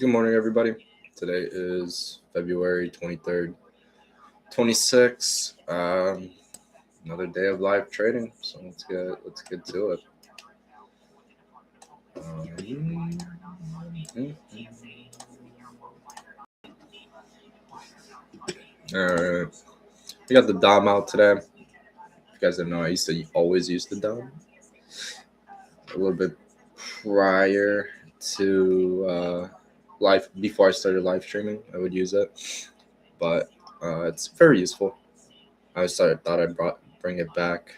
Good morning, everybody. Today is February 23rd, 26. Another day of live trading. So let's get to it. Um, all right, we got the Dom out today. If you guys didn't know, I used to always use the Dom. A little bit prior to live, before I started live streaming, I would use it, but it's very useful. Thought I'd bring it back.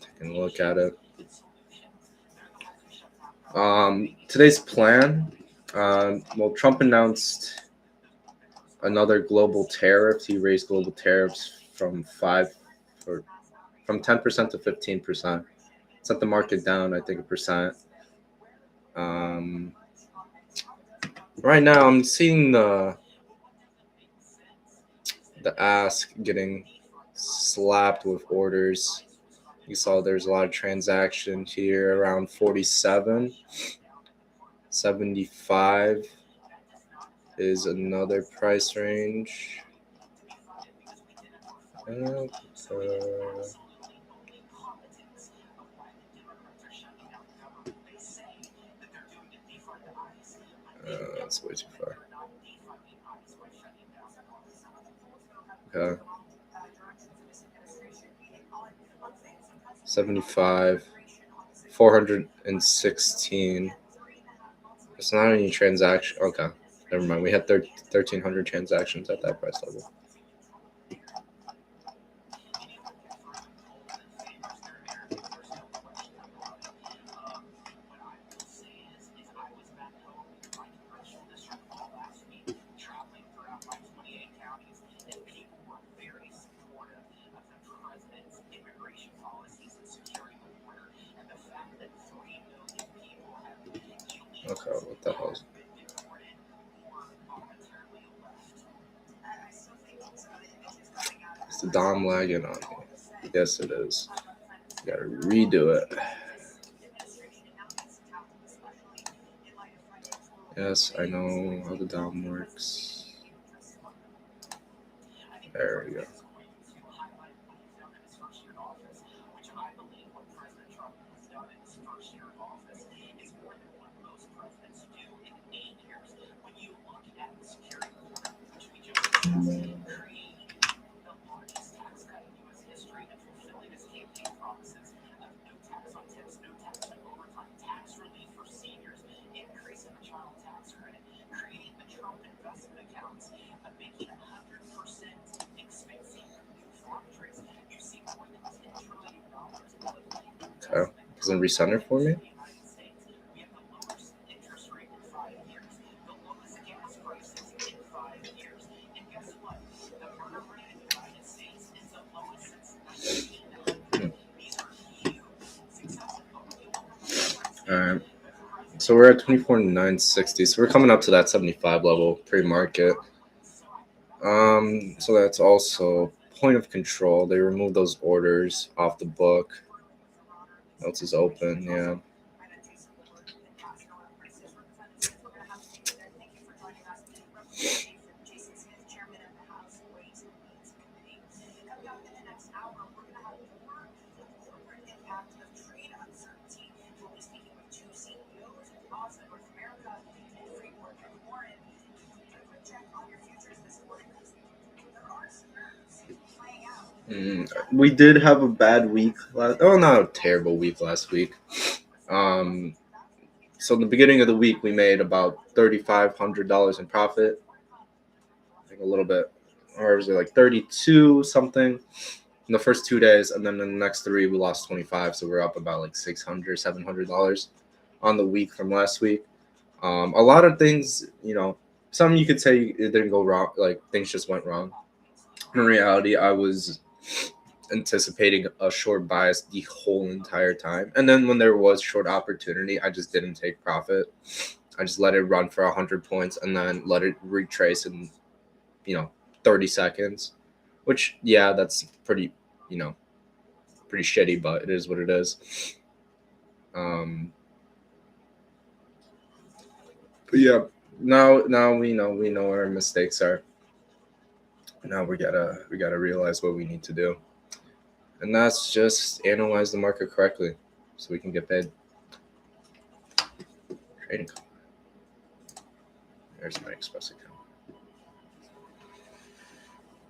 Taking a look at it. Today's plan. Well, Trump announced another global tariff. He raised global tariffs from 10% to 15%. Sent the market down, I think, 1%. Right now, I'm seeing the ask getting slapped with orders. You saw there's a lot of transaction here around 47. 75 is another price range. That's way too far. Okay. 75, 416. It's not any transaction. Okay, never mind. We had 1,300 transactions at that price level. Okay, what the hell? Is the Dom lagging on me? Yes, it is. Gotta redo it. Yes, I know how the Dom works. There we go. Okay, doesn't recenter for me. Alright. So we're at 24,960. So we're coming up to that 75 level pre-market. So that's also point of control. They removed those orders off the book. Notes is open, yeah. We did have a bad week not a terrible week last week. So in the beginning of the week, we made about $3,500 in profit. I think a little bit, or was it like 32 something in the first 2 days, and then in the next 3 we lost 25. So we're up about like $600, $700 on the week from last week. A lot of things, some you could say it didn't go wrong, like things just went wrong. In reality, I was anticipating a short bias the whole entire time, and then when there was short opportunity, I just didn't take profit. I just let it run for 100 points and then let it retrace in 30 seconds, which that's pretty pretty shitty, but it is what it is. But yeah, now we know where our mistakes are. Now we gotta realize what we need to do, and that's just analyze the market correctly, so we can get paid. Trading. There's my Express account.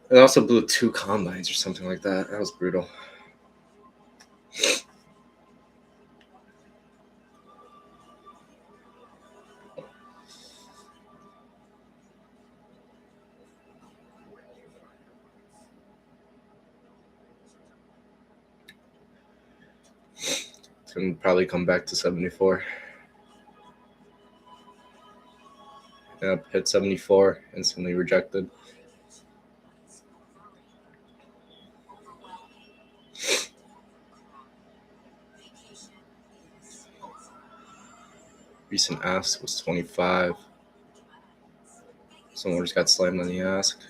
It also blew 2 combines or something like that. That was brutal. It's gonna probably come back to 74. Yep, hit 74, instantly rejected. Recent ask was 25. Some orders got slammed on the ask.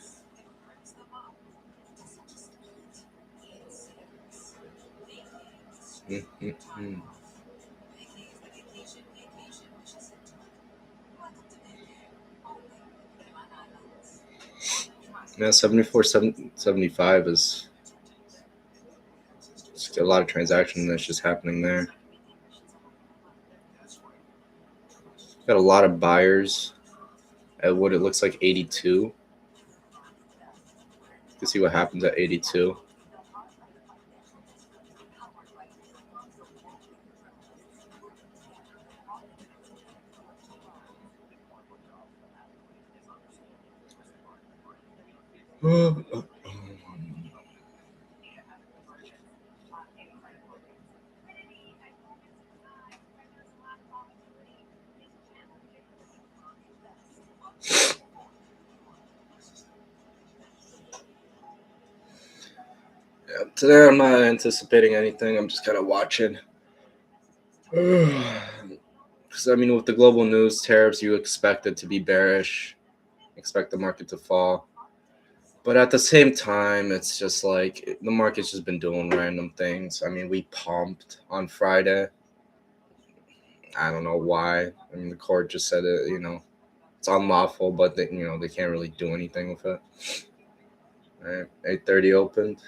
Mm-hmm. Yeah, 74, 75 is just a lot of transaction that's just happening there. Got a lot of buyers at what it looks like 82. To see what happens at 82. Yeah, today I'm not anticipating anything. I'm just kind of watching. Because I mean, with the global news, tariffs, you expect it to be bearish, expect the market to fall. But at the same time, it's just like the market's just been doing random things. I mean, we pumped on Friday. I don't know why. I mean, the court just said it, it's unlawful, but they can't really do anything with it. All right, 8:30 opened.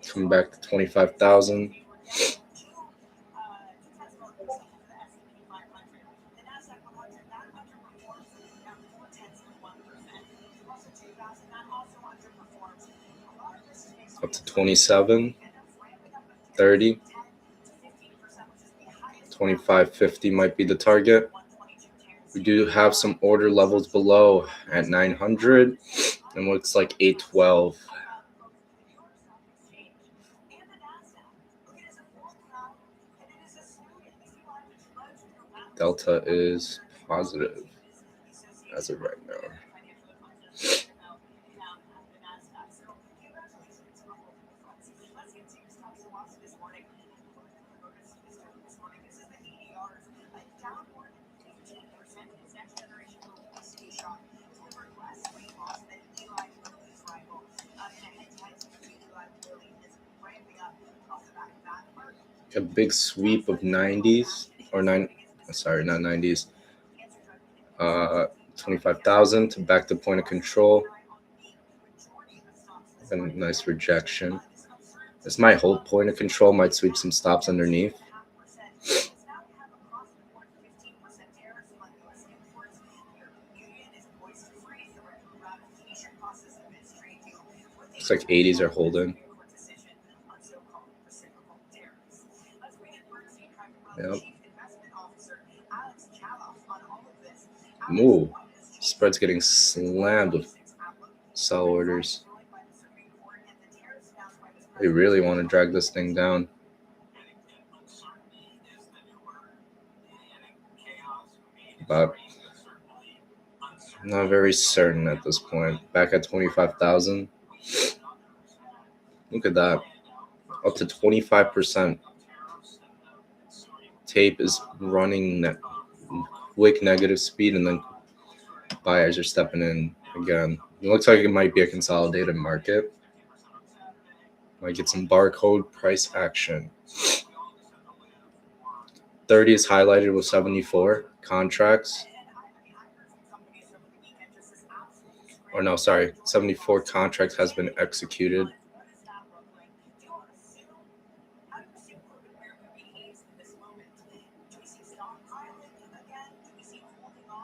Coming back to 25,000. Up to 27, 30, 25.50 might be the target. We do have some order levels below at 900 and looks like 812. Delta is positive as of right now. A big sweep of 90s or not 90s. 25,000 to back to point of control. And a nice rejection. This might hold point of control, might sweep some stops underneath. Looks like 80s are holding. Yep. Ooh, spread's getting slammed with sell orders. They really want to drag this thing down. But I'm not very certain at this point. Back at 25,000. Look at that. Up to 25%. Tape is running quick negative speed, and then buyers are stepping in again. It looks like it might be a consolidated market. Might get some barcode price action. 30 is highlighted with 74 contracts. Or no, sorry, 74 contracts has been executed.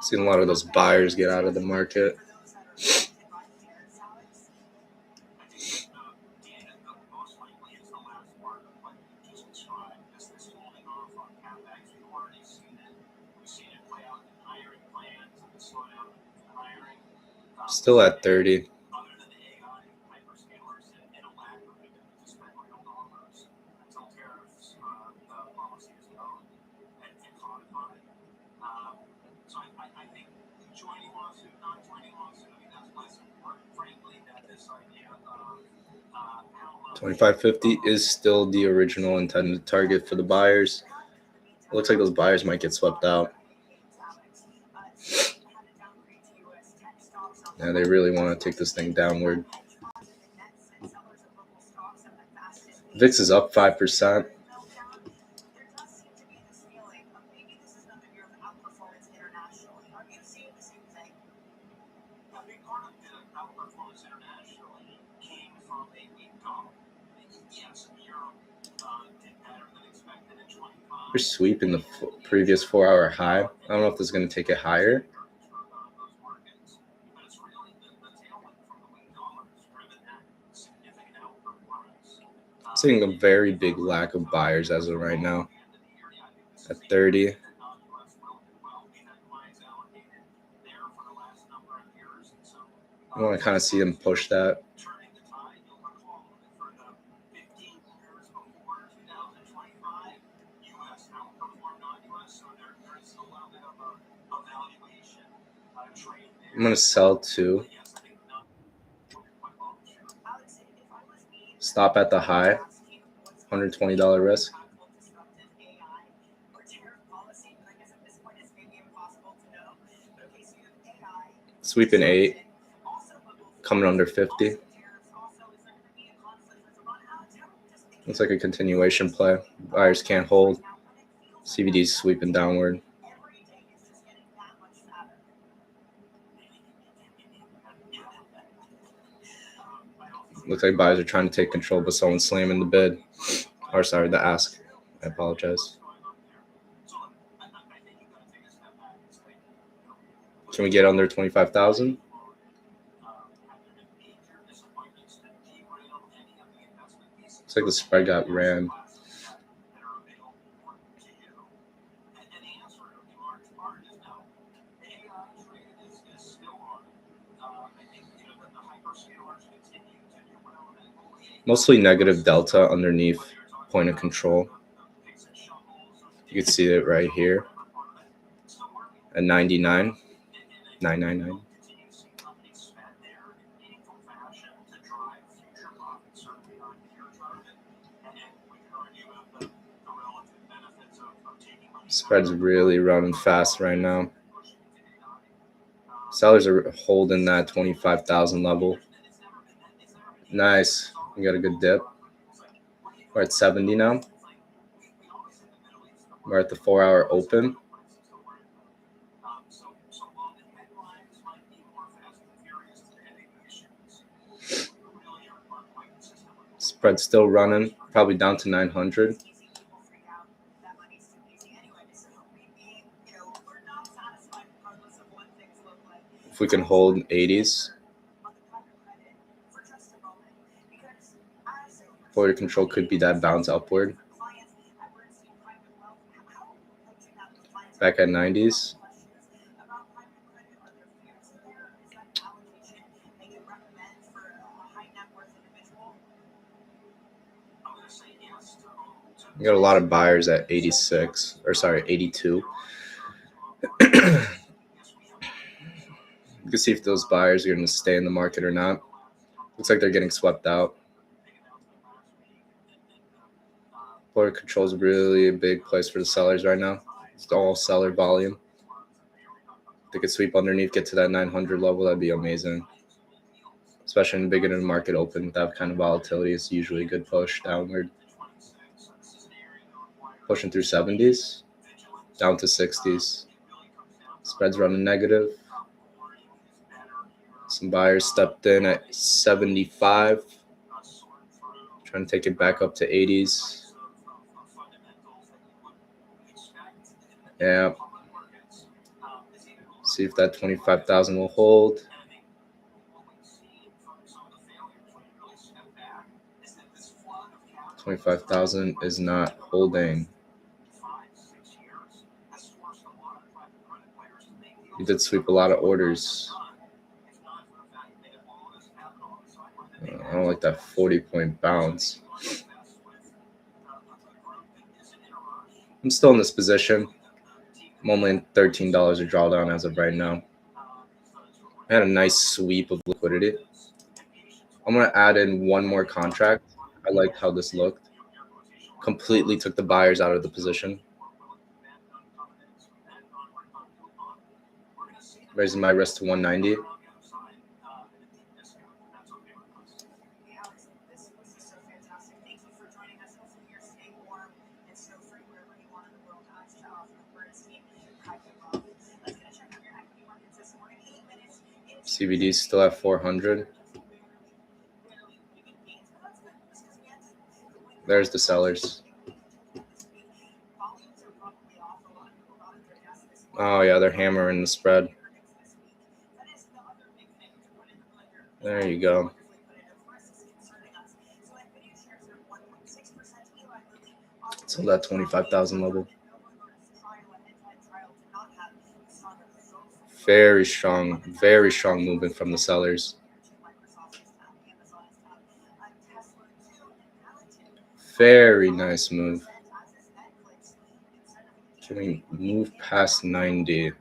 Seen a lot of those buyers get out of the market. Still at 30. $25.50 is still the original intended target for the buyers. It looks like those buyers might get swept out. Yeah, they really want to take this thing downward. VIX is up 5%. We're sweeping the previous 4-hour high. I don't know if this is going to take it higher. Seeing a very big lack of buyers as of right now at 30. I want to kind of see them push that. I'm going to sell two. Stop at the high. $120 risk. Sweeping 8. Coming under 50. Looks like a continuation play. Buyers can't hold. CBD's sweeping downward. Looks like buyers are trying to take control, but someone's slamming the bid. Or sorry, the ask. I apologize. Can we get under 25,000? Looks like the spread got ran. Mostly negative delta underneath point of control. You can see it right here at 99, 999. Spread's really running fast right now. Sellers are holding that 25,000 level. Nice. We got a good dip. We're at 70 now. We're at the 4-hour open. Spread's still running, probably down to 900. If we can hold 80s. Forward control could be that bounce upward. Back at 90s. We got a lot of buyers at 86, or sorry, 82. You can see if those buyers are going to stay in the market or not. Looks like they're getting swept out. Forward control is really a big place for the sellers right now. It's all seller volume. If they could sweep underneath, get to that 900 level, that'd be amazing. especially in the beginning of the market open with that kind of volatility. It's usually a good push downward. Pushing through 70s, down to 60s. Spreads running negative. Some buyers stepped in at 75, trying to take it back up to 80s. Yeah. See if that 25,000 will hold. $25,000 is not holding. We did sweep a lot of orders. I don't like that 40-point bounce. I'm still in this position. I'm only in $13 a drawdown as of right now. I had a nice sweep of liquidity. I'm going to add in one more contract. I liked how this looked. Completely took the buyers out of the position. Raising my risk to 190. CBD still at 400. There's the sellers. Oh yeah, they're hammering the spread. There you go. So that 25,000 level. Very strong movement from the sellers. Very nice move. Can we move past 90?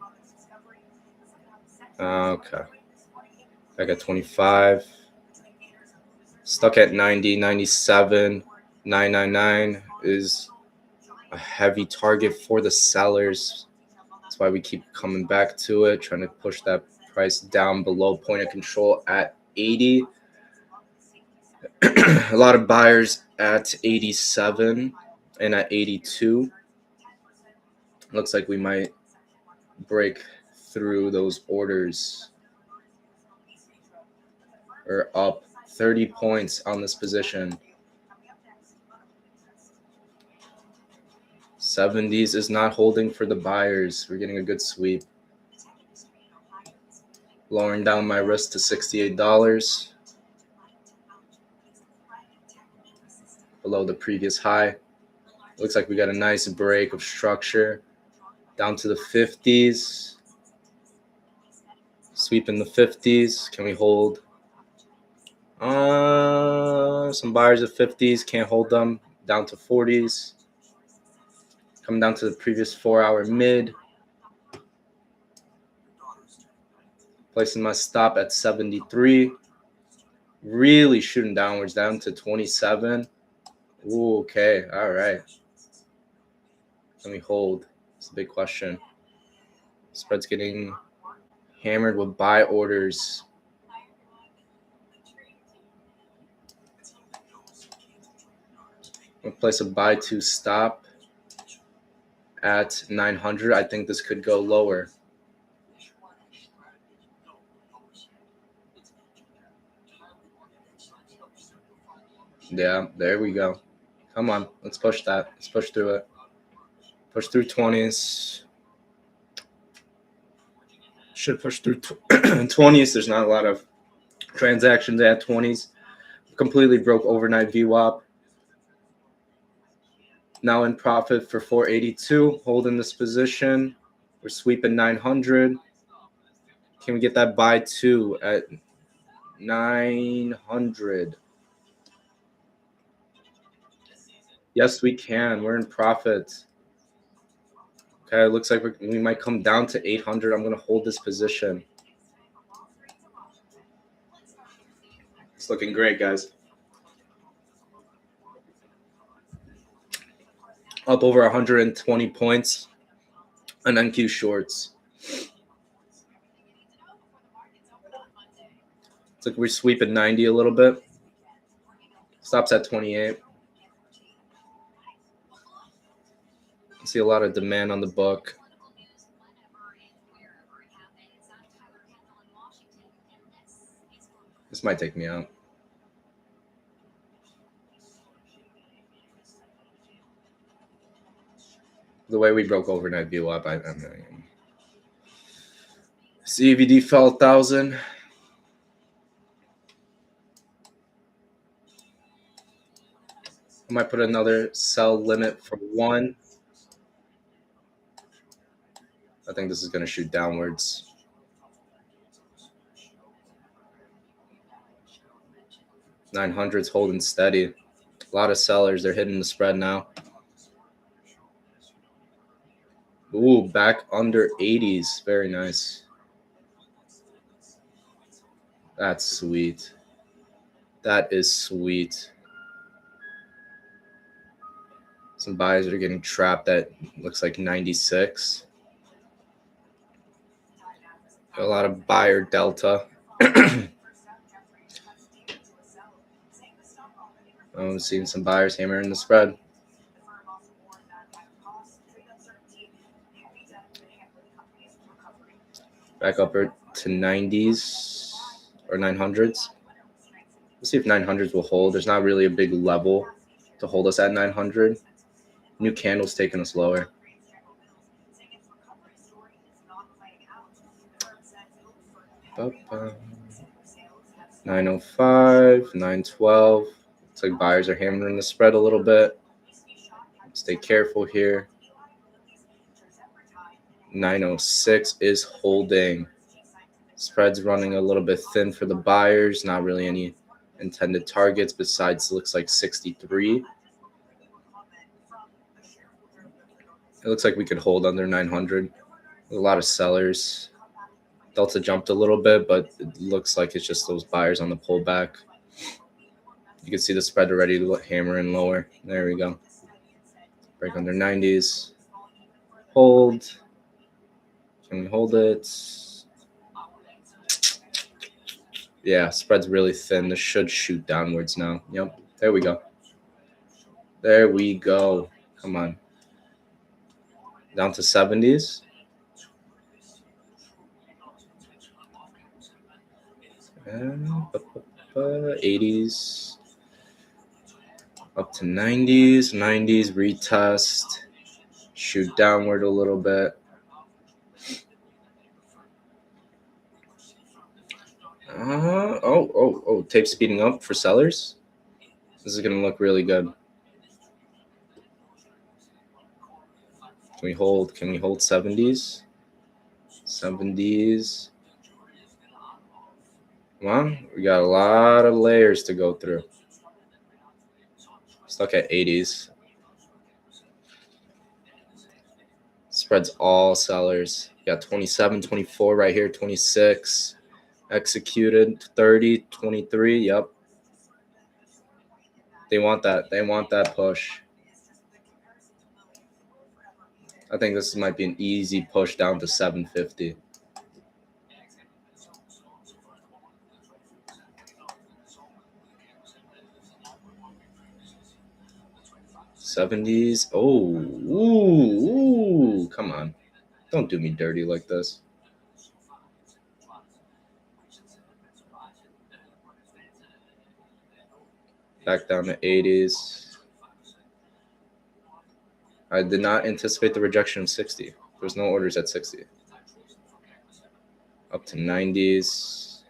Okay. I got 25. Stuck at 90, 97, 999 is a heavy target for the sellers. That's why we keep coming back to it, trying to push that price down below point of control at 80. A lot of buyers at 87 and at 82. Looks like we might break through those orders. We're up 30 points on this position. 70s is not holding for the buyers. We're getting a good sweep. Lowering down my risk to $68. Below the previous high. Looks like we got a nice break of structure. Down to the 50s. Sweep in the 50s. Can we hold? Some buyers at 50s. Can't hold them. Down to 40s. Coming down to the previous 4-hour mid. Placing my stop at 73. Really shooting downwards down to 27. Ooh, okay. All right. Can we hold? It's a big question. Spread's getting hammered with buy orders. I'm going to place a buy to stop at 900. I think this could go lower. Yeah, there we go. Come on, let's push that. Let's push through it. Push through 20s. Should push through 20s. There's not a lot of transactions at 20s. Completely broke overnight VWAP. Now in profit for 482. Holding this position. We're sweeping 900. Can we get that buy two at 900? Yes, we can. We're in profit. Okay, it looks like we might come down to 800. I'm going to hold this position. It's looking great, guys. Up over 120 points on NQ shorts. It's like we're sweeping 90 a little bit. Stops at 28. See a lot of demand on the book. This might take me out. The way we broke overnight view up, I'm CVD fell 1,000. I might put another sell limit for 1. I think this is going to shoot downwards. $900's holding steady. A lot of sellers. They're hitting the spread now. Ooh, back under 80s. Very nice. That's sweet. That is sweet. Some buyers are getting trapped at looks like 96. A lot of buyer delta. I'm seeing some buyers hammering the spread. Back up to 90s or 900s. Let's see if 900s will hold. There's not really a big level to hold us at 900. New candle's taking us lower. Ba-ba. 905, 912. Looks like buyers are hammering the spread a little bit. Stay careful here. 906 is holding. Spread's running a little bit thin for the buyers. Not really any intended targets besides looks like 63. It looks like we could hold under 900. A lot of sellers. Delta jumped a little bit, but it looks like it's just those buyers on the pullback. You can see the spread already hammer in lower. There we go. Break under 90s. Hold. Can we hold it? Yeah, spread's really thin. This should shoot downwards now. Yep. There we go. There we go. Come on. Down to 70s. And 80s. Up to 90s. 90s retest. Shoot downward a little bit. Tape speeding up for sellers. This is going to look really good. Can we hold 70s? 70s. Come on. We got a lot of layers to go through. Stuck at 80s. Spreads all sellers. We got 27, 24 right here, 26. Executed 30, 23. Yep. They want that. They want that push. I think this might be an easy push down to 750. $70s. Oh, ooh, come on. Don't do me dirty like this. Back down to 80s. I did not anticipate the rejection of 60. There's no orders at 60. Up to 90s.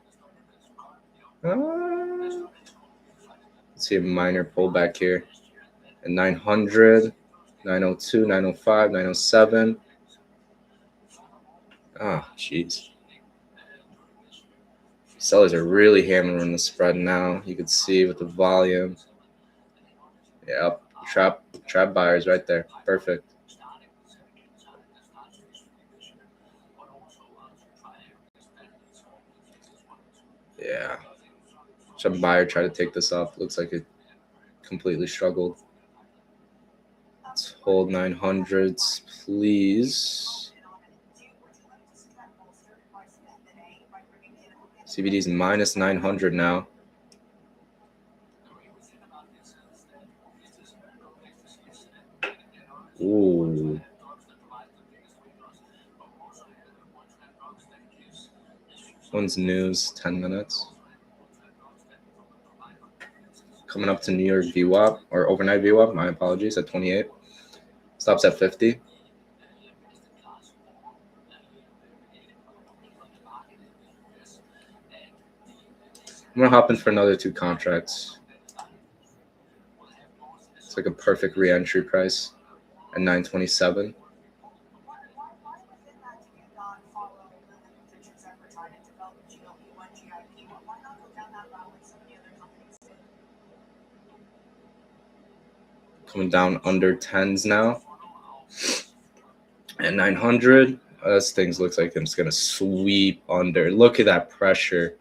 Let's see a minor pullback here. At 900, 902, 905, 907. Jeez. Sellers are really hammering the spread now. You can see with the volume. Yep, trap buyers right there. Perfect. Yeah. Some buyer tried to take this up. Looks like it completely struggled. Let's hold 900s, please. CBD's minus 900 now. Ooh. One's news, 10 minutes. Coming up to New York VWAP, or overnight VWAP, my apologies, at 28. Stops at 50. I'm going to hop in for another 2 contracts. It's like a perfect re-entry price at 927. Coming down under 10s now at 900. This thing looks like it's going to sweep under. Look at that pressure.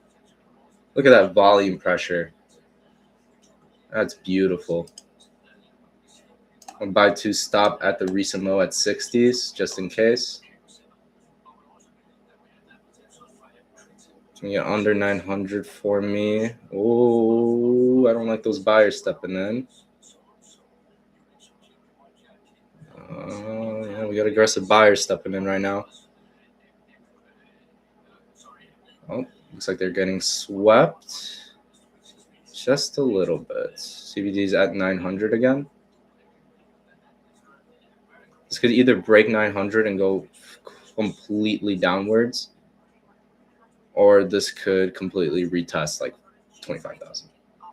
Look at that volume pressure. That's beautiful. I'll buy 2 stop at the recent low at 60s just in case. Can you get under 900 for me? Oh, I don't like those buyers stepping in. Yeah, we got aggressive buyers stepping in right now. Oh, looks like they're getting swept just a little bit. CBD's at 900 again. This could either break 900 and go completely downwards, or this could completely retest like 25,000.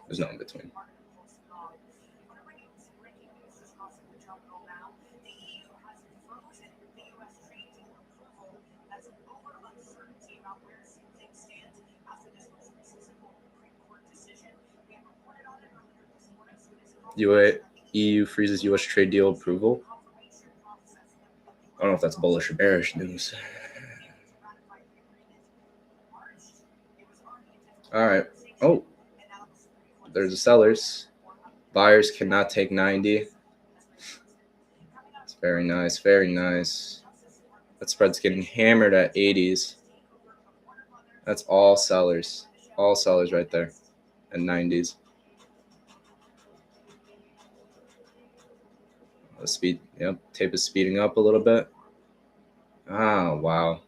There's no in between. EU freezes U.S. trade deal approval. I don't know if that's bullish or bearish news. All right. Oh, there's the sellers. Buyers cannot take 90. It's very nice. Very nice. That spread's getting hammered at 80s. That's all sellers. All sellers right there at 90s. The speed, yep, tape is speeding up a little bit. Ah, wow.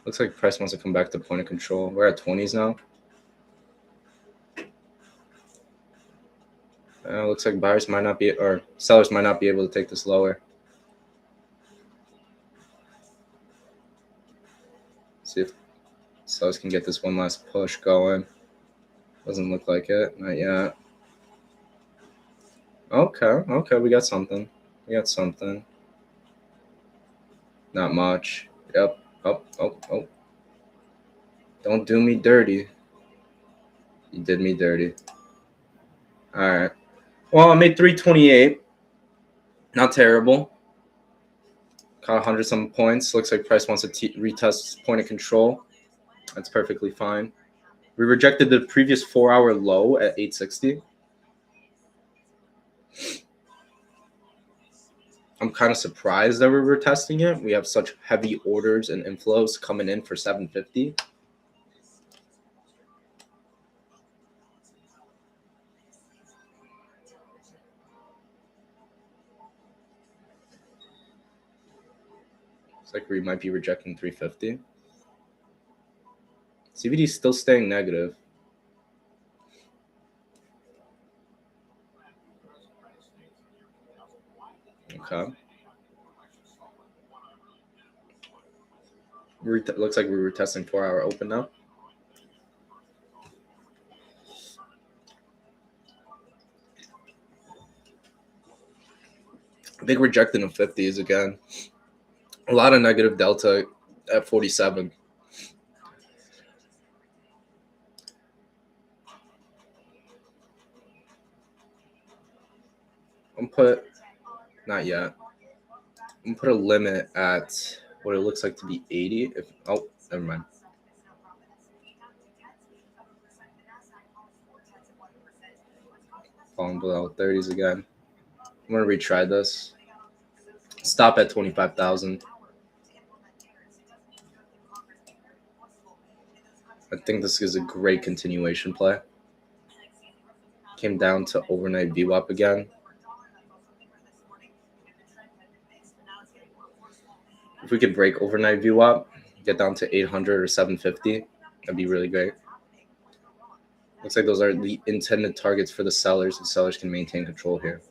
Looks like price wants to come back to point of control. We're at 20s now. Looks like buyers might not be, or sellers might not be able to take this lower. See if sellers can get this one last push going. Doesn't look like it. Not yet. Okay, we got something. Not much. Yep. Oh. Don't do me dirty. You did me dirty. All right. Well, I made 328. Not terrible. Caught 100 some points. Looks like price wants to retest point of control. That's perfectly fine. We rejected the previous 4-hour low at 860. I'm kind of surprised that we were testing it. We have such heavy orders and inflows coming in for 750. It's like we might be rejecting 350. CBD is still staying negative. Okay. Looks like we were testing 4-hour open now. Big rejecting of 50s again. A lot of negative delta at 47. Not yet. I'm put a limit at what it looks like to be 80. Never mind. Falling below 30s again. I'm gonna retry this. Stop at 25,000. I think this is a great continuation play. Came down to overnight VWAP again. If we could break overnight VWAP, get down to 800 or 750, that'd be really great. Looks like those are the intended targets for the sellers. The sellers can maintain control here.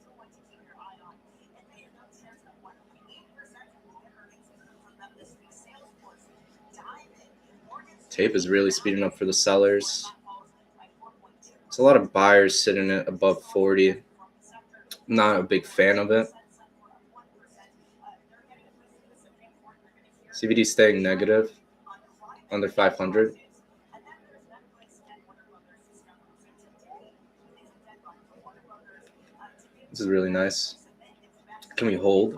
Tape is really speeding up for the sellers. There's a lot of buyers sitting at above 40. Not a big fan of it. CVD staying negative, under 500. This is really nice. Can we hold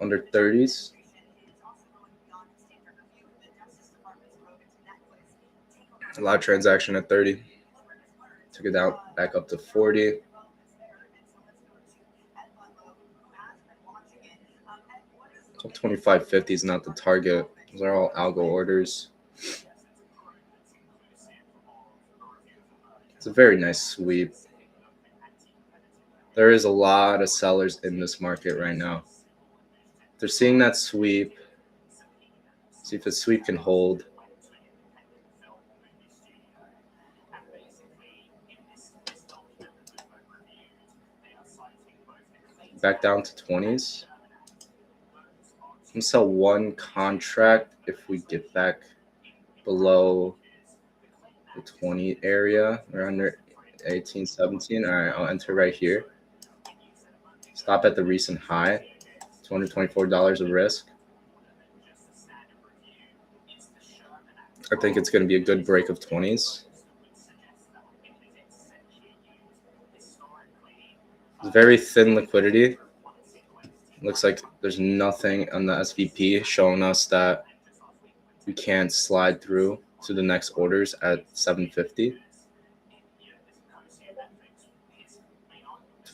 under 30s? A lot of transaction at 30. Took it down back up to 40. So 25.50 is not the target. Those are all algo orders. It's a very nice sweep. There is a lot of sellers in this market right now. They're seeing that sweep. See if the sweep can hold. Back down to 20s. I'm gonna sell one contract if we get back below the 20 area. We're under 18, 17. All right, I'll enter right here. Stop at the recent high, $224 of risk. I think it's going to be a good break of 20s. It's very thin liquidity. Looks like there's nothing on the SVP showing us that we can't slide through to the next orders at 750.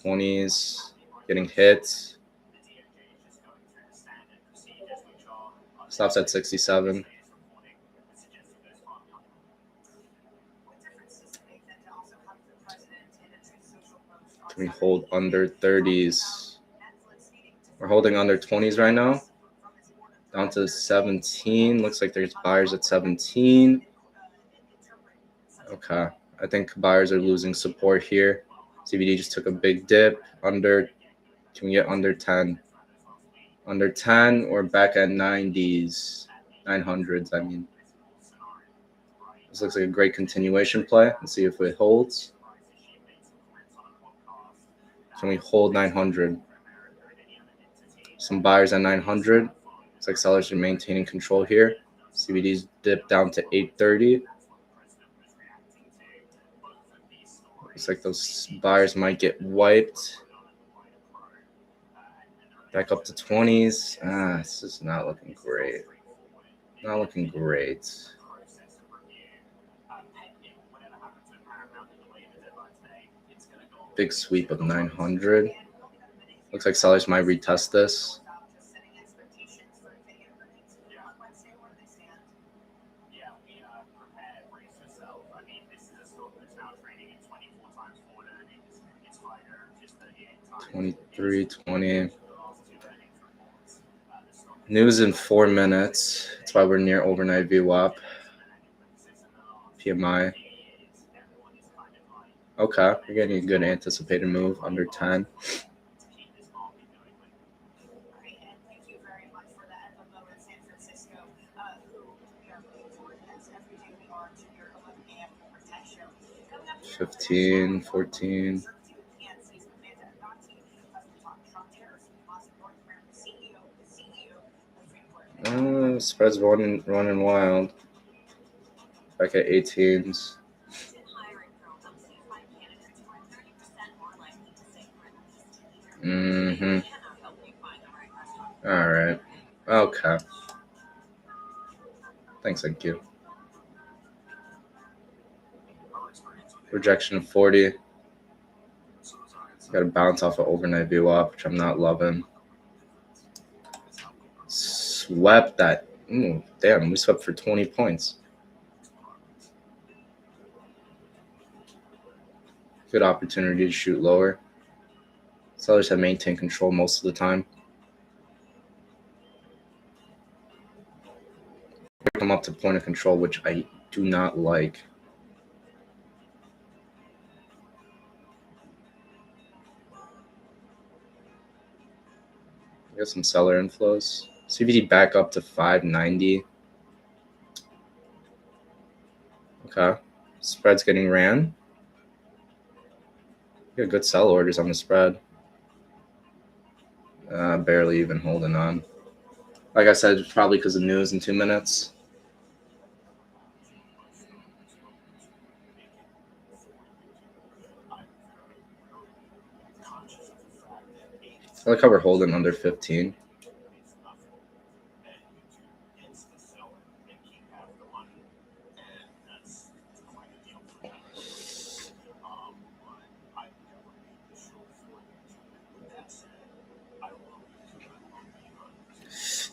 20s getting hit. Stops at 67. Can we hold under 30s? We're holding under 20s right now. Down to 17. Looks like there's buyers at 17. Okay. I think buyers are losing support here. CVD just took a big dip. Under. Can we get under 10? Under 10 or back at 90s? 900s, I mean. This looks like a great continuation play. Let's see if it holds. Can we hold 900? Some buyers at 900. Looks like sellers are maintaining control here. CVD's dipped down to 830. Looks like those buyers might get wiped. Back up to 20s. This is not looking great. Not looking great. Big sweep of 900. Looks like sellers might retest this. $23.20. News in 4 minutes. That's why we're near overnight VWAP. PMI. Okay, we're getting a good anticipated move under 10. $15, $14. Spreads running wild. Back at 18s. All right. Okay. Thanks, thank you. Rejection of 40. Got to bounce off an overnight VWAP, which I'm not loving. Swept that. Ooh, damn, we swept for 20 points. Good opportunity to shoot lower. Sellers have maintained control most of the time. Come up to point of control, which I do not like. Got some seller inflows. CVD back up to 590. Okay. Spread's getting ran. Got good sell orders on the spread. Barely even holding on. Like I said, it's probably because of news in 2 minutes. I like how we're holding under 15.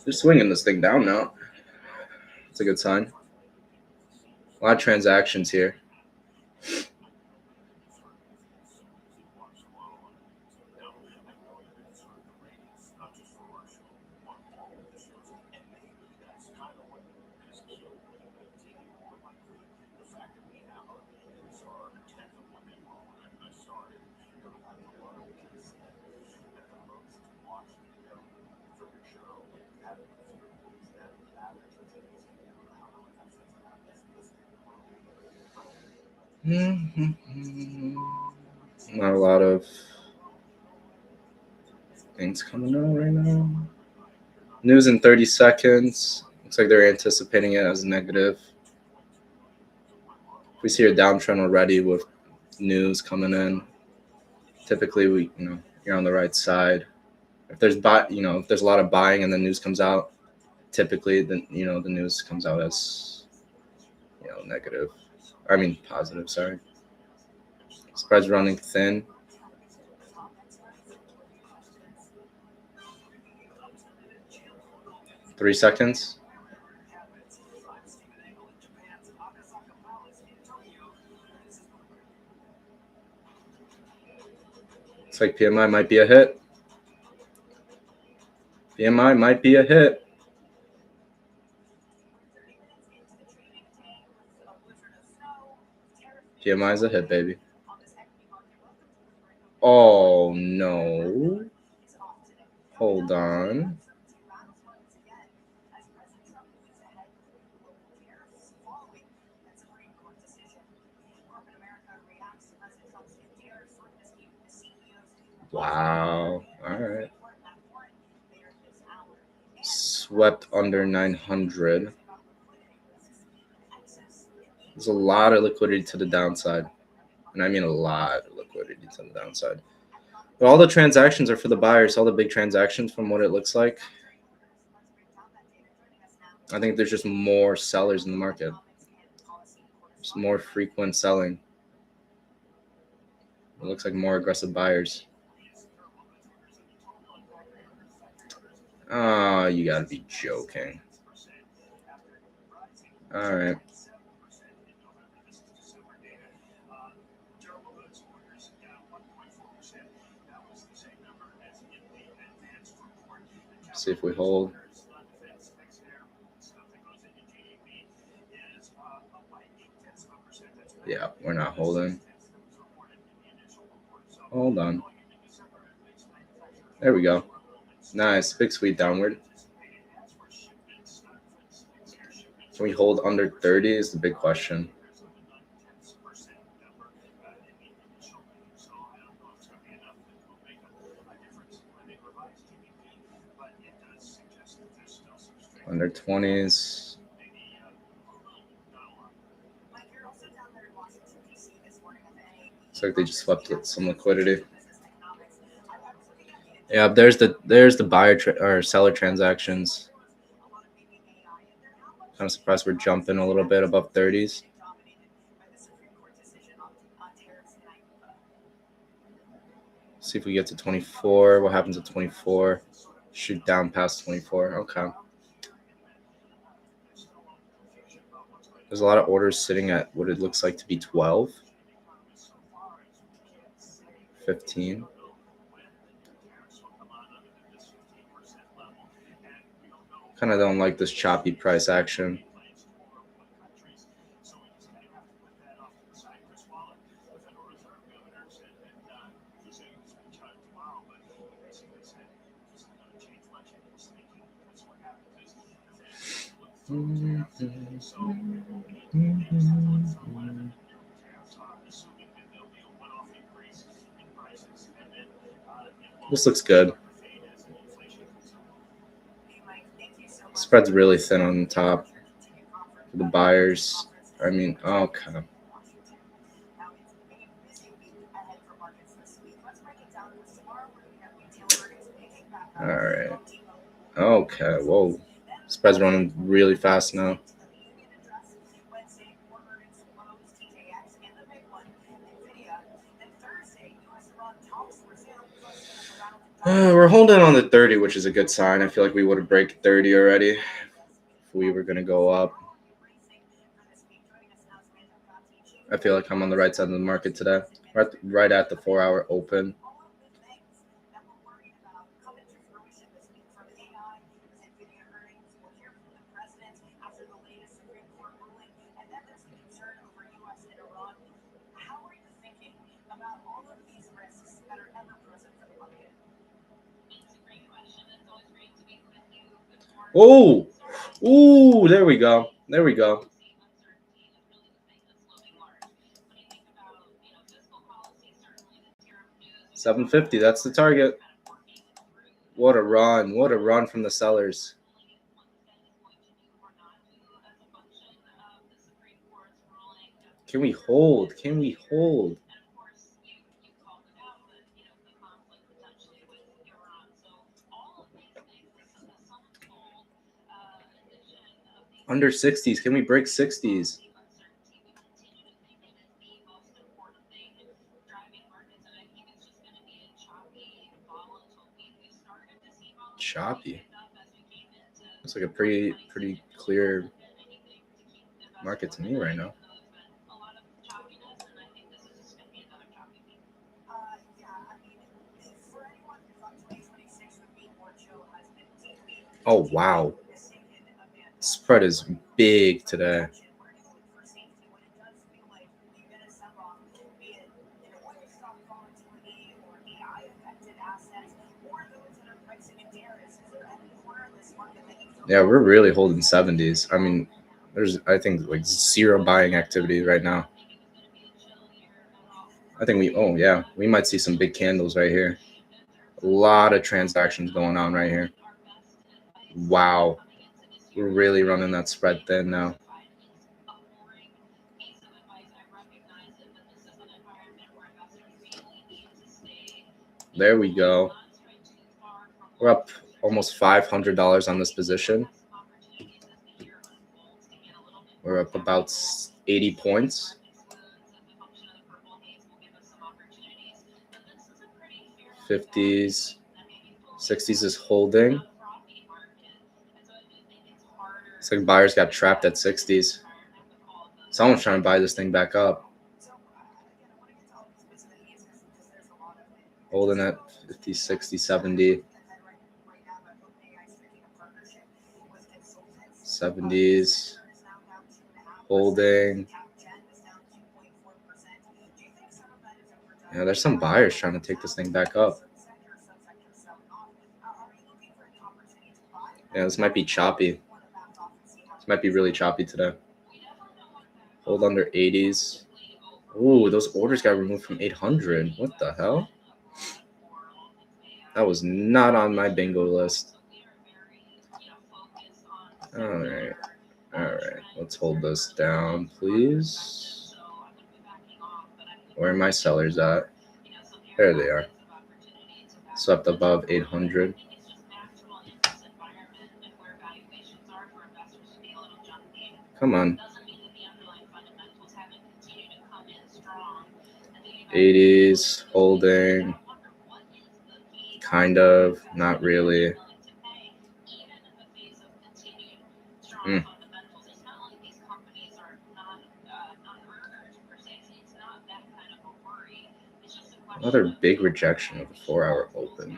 They're swinging this thing down now. That's a good sign. A lot of transactions here. Not a lot of things coming out right now. News in 30 seconds. Looks like they're anticipating it as negative. If we see a downtrend already with news coming in, typically you're on the right side. If there's if there's a lot of buying and the news comes out, typically the news comes out as negative. I mean positive, sorry. Spread's running thin. Three seconds. Looks like PMI might be a hit. PMI might be a hit. PMI is a hit, baby. Oh, no. Hold on. Wow. All right. Swept under 900. There's a lot of liquidity to the downside. And I mean a lot of liquidity to the downside. But all the transactions are for the buyers, all the big transactions from what it looks like. I think there's just more sellers in the market. Just more frequent selling. It looks like more aggressive buyers. Oh, you gotta be joking. All right. See if we hold. Yeah, we're not holding. Hold on. There we go. Nice. Big sweep downward. Can we hold under 30 is the big question. Under 20s. Looks like they just swept some liquidity. Yeah, there's the buyer or seller transactions. Kind of surprised we're jumping a little bit above 30s. See if we get to 24. What happens at 24? Shoot down past 24. Okay. There's a lot of orders sitting at what it looks like to be 12. 15. Kind of don't like this choppy price action. This looks good. Spread's really thin on the top. The buyers, I mean, okay. All right. Okay. Whoa. Spread's running really fast now. We're holding on to 30, which is a good sign. I feel like we would have break 30 already if we were going to go up. I feel like I'm on the right side of the market today. Right at the 4-hour open. Oh, ooh, there we go. There we go. $750, that's the target. What a run. What a run from the sellers. Can we hold? Can we hold? Under 60s. Can we break 60s? Choppy. Looks like a pretty clear market to me right now. Oh, wow. Spread is big today. Yeah, we're really holding 70s. I mean, there's, I think, like zero buying activity right now. I think we might see some big candles right here. A lot of transactions going on right here. Wow. We're really running that spread thin now. There we go. We're up almost $500 on this position. We're up about 80 points. 50s, 60s is holding. It's like buyers got trapped at 60s. Someone's trying to buy this thing back up. Holding at 50, 60, 70. 70s. Holding. Yeah, there's some buyers trying to take this thing back up. Yeah, this might be choppy. This might be really choppy today. Hold under 80s. Ooh, those orders got removed from 800. What the hell? That was not on my bingo list. All right. Let's hold this down, please. Where are my sellers at? There they are. Swept above 800. Come on. 80s, holding. Kind of, not really. Another big rejection of the 4-hour open.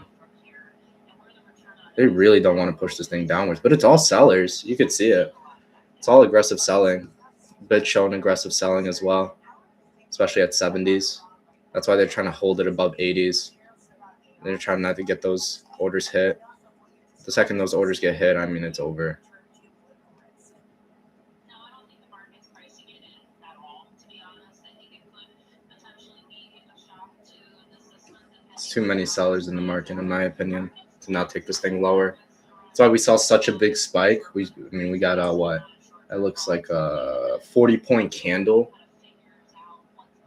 They really don't want to push this thing downwards, but it's all sellers. You could see it. It's all aggressive selling. Bid showing aggressive selling as well, especially at 70s. That's why they're trying to hold it above 80s. They're trying not to get those orders hit. The second those orders get hit, I mean, it's over. It's too many sellers in the market, in my opinion, to not take this thing lower. That's why we saw such a big spike. We got what? That looks like a 40-point candle.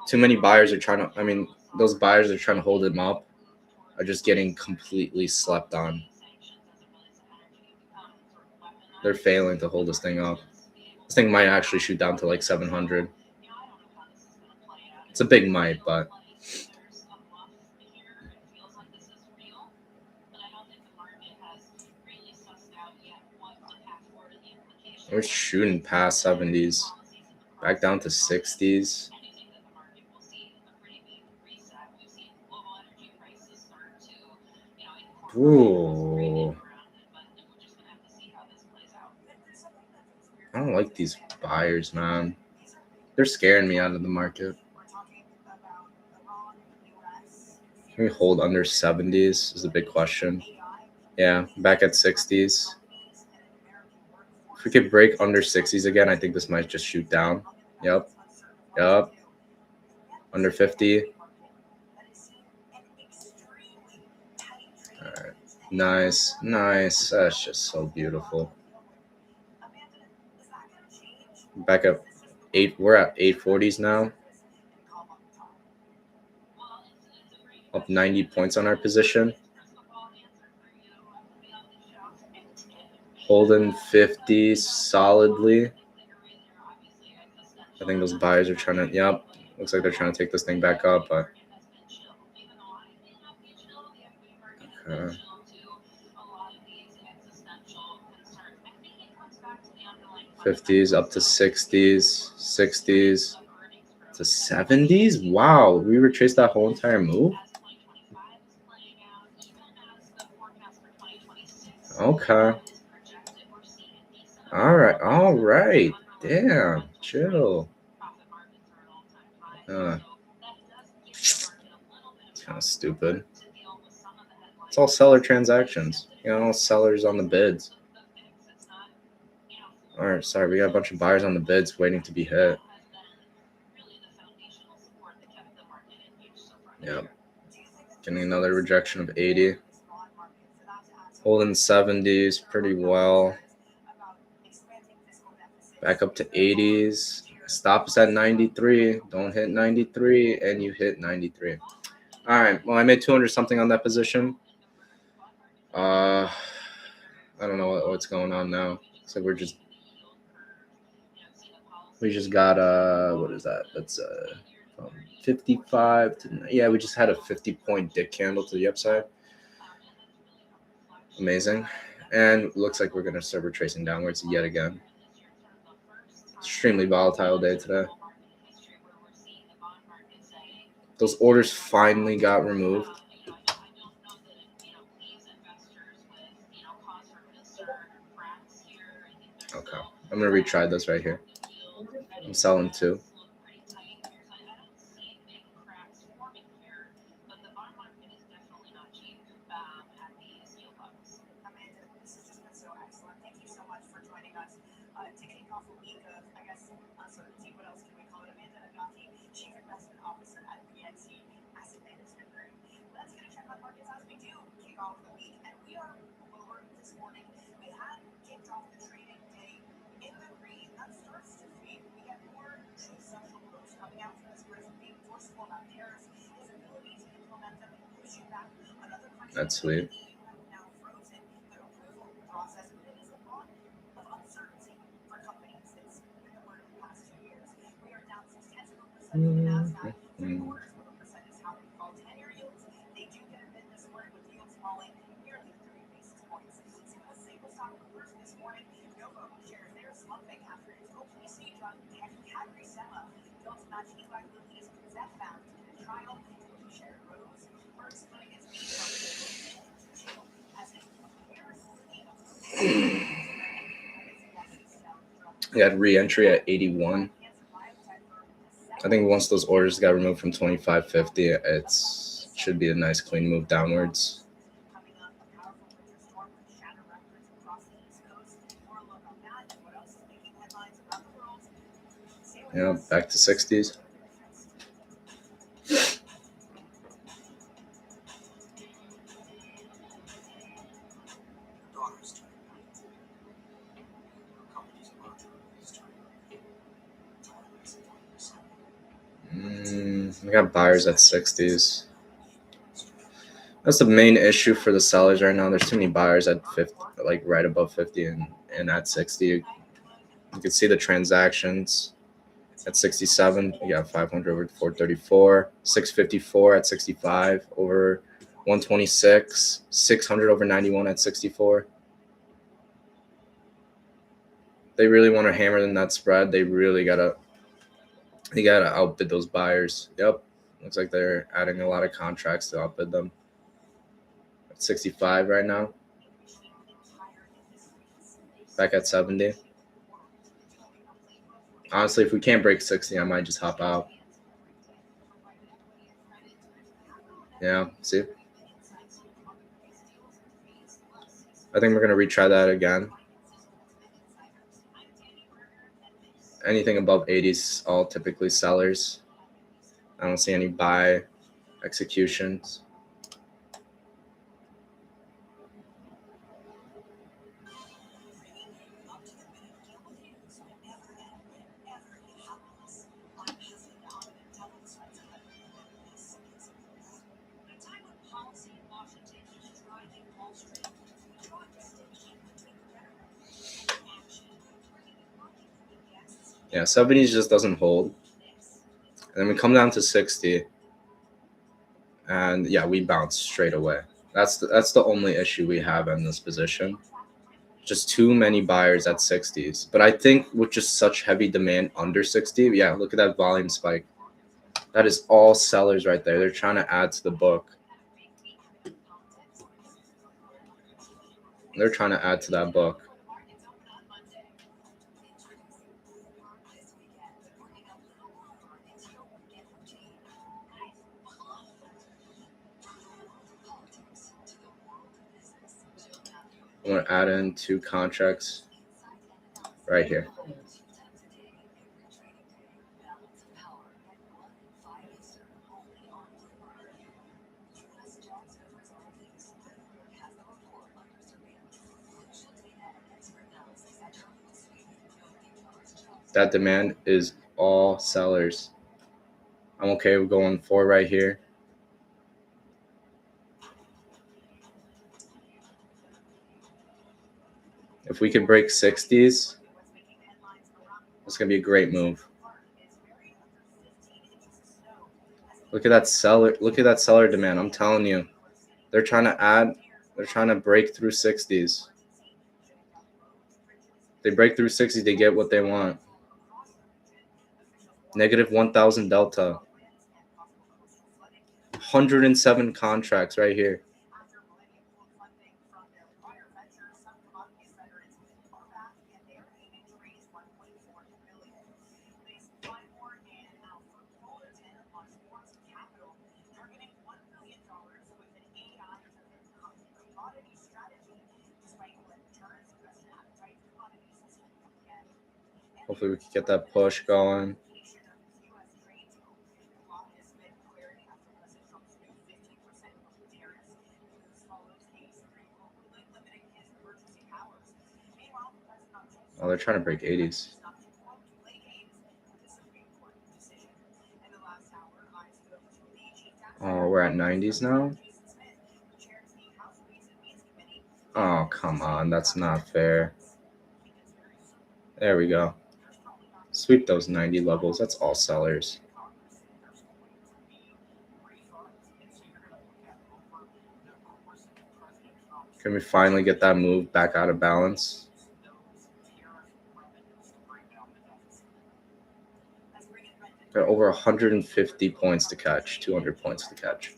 Too many buyers are trying to. Those buyers are trying to hold them up are just getting completely slept on. They're failing to hold this thing up. This thing might actually shoot down to like 700. It's a big might, but we're shooting past 70s, back down to 60s. Ooh. I don't like these buyers, man. They're scaring me out of the market. Can we hold under 70s is a big question. Yeah, back at 60s. If we could break under 60s again, I think this might just shoot down. Yep. Under 50. All right. Nice. That's just so beautiful. Back up 8. We're at 840s now. Up 90 points on our position. Holding 50 solidly. I think those buyers are trying to. Yep. Looks like they're trying to take this thing back up, but. Okay. 50s up to 60s, 60s to 70s. Wow, we retraced that whole entire move. Okay. All right. Damn, chill. It's kind of stupid. It's all seller transactions. Sellers on the bids. All right, sorry, we got a bunch of buyers on the bids waiting to be hit. Yep. Getting another rejection of 80. Holding 70s pretty well. Back up to 80s. Stop us at 93. Don't hit 93, and you hit 93. All right. Well, I made 200 something on that position. I don't know what's going on now. So we just got what is that? That's from 55 to we just had a 50-point dick candle to the upside. Amazing. And looks like we're gonna start retracing downwards yet again. Extremely volatile day today. Those orders finally got removed. Okay, I'm gonna retry this right here. I'm selling 2. That's sweet. We had re-entry at 81. I think once those orders got removed from 25.50, it should be a nice clean move downwards. Yeah, back to 60s. We got buyers at 60s. That's the main issue for the sellers right now. There's too many buyers at 50, like right above 50 and at 60. You can see the transactions at 67. You got 500 over 434, 654 at 65 over 126, 600 over 91 at 64. They really want to hammer in that spread. They gotta outbid those buyers. Yep, looks like they're adding a lot of contracts to outbid them. At 65 right now. Back at 70. Honestly, if we can't break 60, I might just hop out. Yeah, see? I think we're going to retry that again. Anything above 80 is all typically sellers. I don't see any buy executions. Yeah, 70s just doesn't hold. And then we come down to 60. And yeah, we bounce straight away. That's the only issue we have in this position. Just too many buyers at 60s. But I think with just such heavy demand under 60, yeah, look at that volume spike. That is all sellers right there. They're trying to add to the book. They're trying to add to that book. I'm going to add in 2 contracts right here. That demand is all sellers. I'm okay with going 4 right here. If we can break 60s, it's going to be a great move. Look at that seller demand. I'm telling you. They're trying to break through 60s. They break through 60s, they get what they want. Negative 1,000 delta. 107 contracts right here. Hopefully we can get that push going. Oh, they're trying to break 80s. Oh, we're at 90s now? Oh, come on. That's not fair. There we go. Sweep those 90 levels. That's all sellers. Can we finally get that move back out of balance? Got over 150 points to catch, 200 points to catch.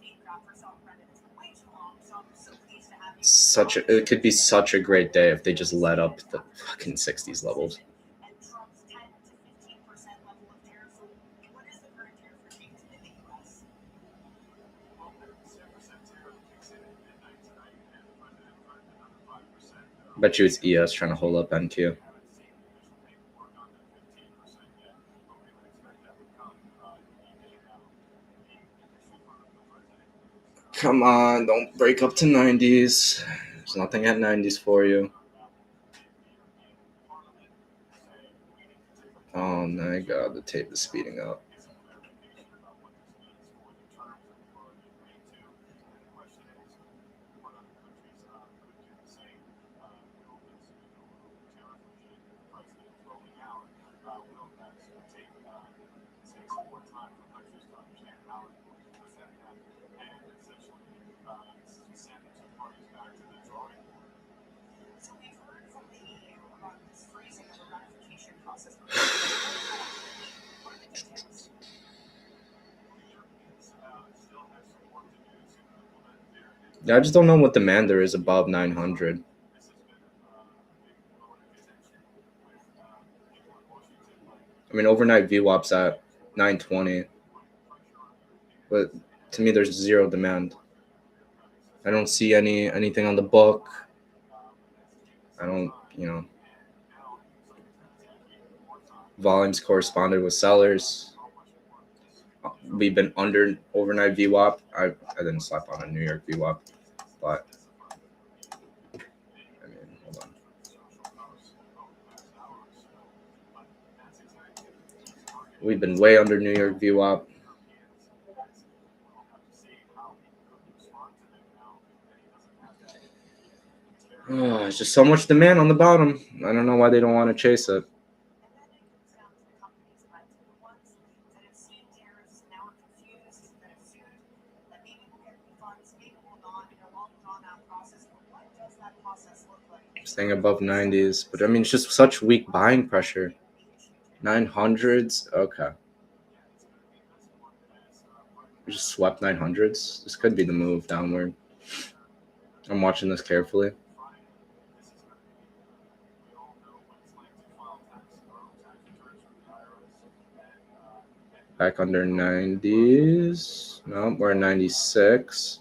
It could be such a great day if they just let up the fucking 60s levels. Bet you it's ES trying to hold up NQ. Come on, don't break up to 90s. There's nothing at 90s for you. Oh my god, the tape is speeding up. Yeah, I just don't know what demand there is above 900. I mean, overnight VWAP's at 920, but to me, there's zero demand. I don't see anything on the book. I don't, volumes corresponded with sellers. We've been under overnight VWAP. I didn't slap on a New York VWAP, but I mean, hold on. We've been way under New York VWAP. Oh, it's just so much demand on the bottom. I don't know why they don't want to chase it. Staying above 90s, but I mean, it's just such weak buying pressure. 900s, okay. We just swept 900s. This could be the move downward. I'm watching this carefully. Back under 90s. No, we're at 96.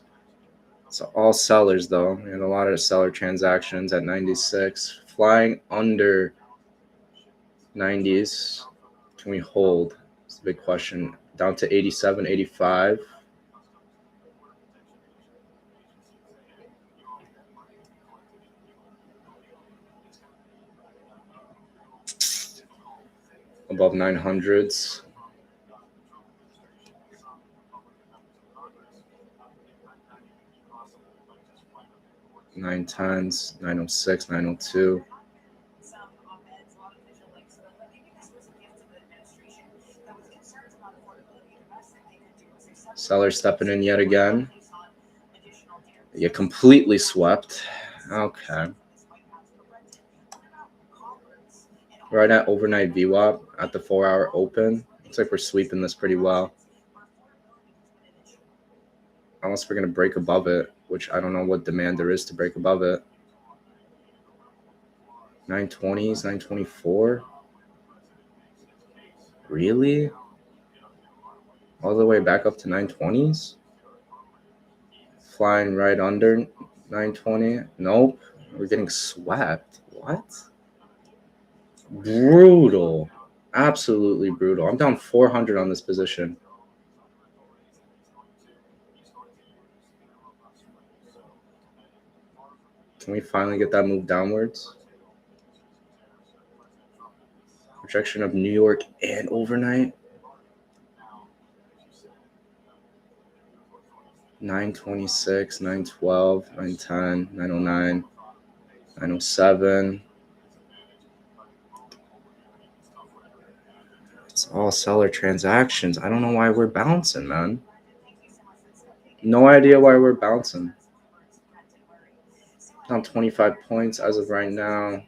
So all sellers, though. We had a lot of seller transactions at 96. Flying under 90s. Can we hold? It's a big question. Down to 87, 85. Above 900s. 910s, 906, 902. Seller stepping in yet again. You completely swept. Okay. Right at overnight VWAP at the 4-hour open. Looks like we're sweeping this pretty well. Unless we're going to break above it, which I don't know what demand there is to break above it. 920s, 924. Really? All the way back up to 920s? Flying right under 920. Nope. We're getting swept. What? Brutal. Absolutely brutal. I'm down 400 on this position. Can we finally get that move downwards? Projection of New York and overnight. 926, 912, 910, 909, 907. It's all seller transactions. I don't know why we're bouncing, man. No idea why we're bouncing. Down 25 points as of right now.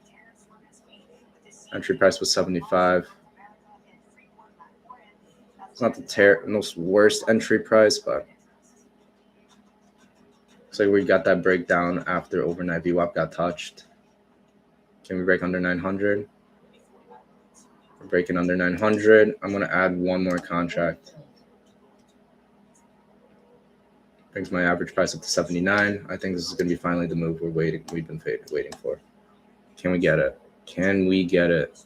Entry price was 75. It's not the most worst entry price, but looks like we got that breakdown after overnight VWAP got touched. Can we break under 900? We're breaking under 900. I'm going to add one more contract. Brings my average price up to 79. I think this is going to be finally the move we've been waiting for. Can we get it? Can we get it?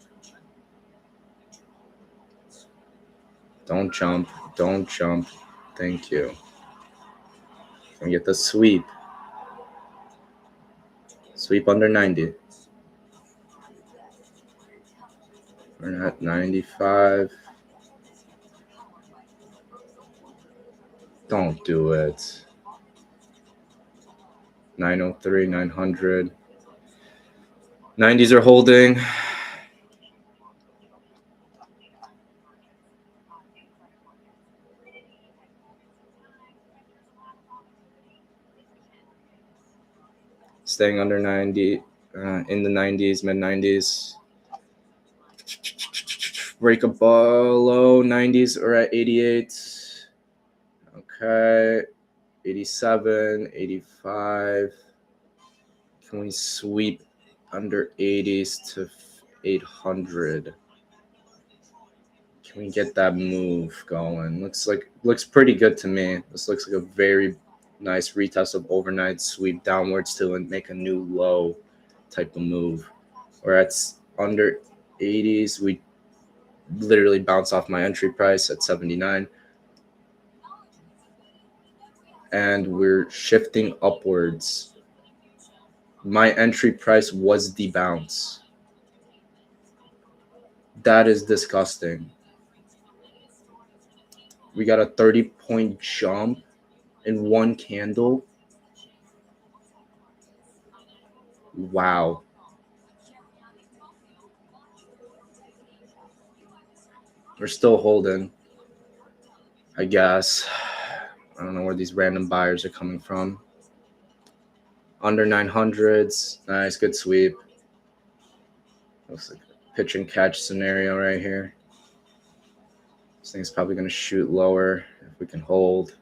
Don't jump. Don't jump. Thank you. Can we get the sweep? Sweep under 90. We're at 95. Don't do it. 903, 900. 90s are holding. Staying under 90, in the 90s, mid 90s. Break up below 90s or at 88. Okay. 87, 85. Can we sweep under 80s to 800? Can we get that move going? Looks pretty good to me. This looks like a very nice retest of overnight sweep downwards to make a new low type of move. We're at under 80s. We literally bounce off my entry price at 79. And we're shifting upwards. My entry price was the bounce. That is disgusting. We got a 30-point jump in one candle. Wow. We're still holding, I guess. I don't know where these random buyers are coming from. Under 900s. Nice, good sweep. Looks like a pitch and catch scenario right here. This thing's probably going to shoot lower if we can hold.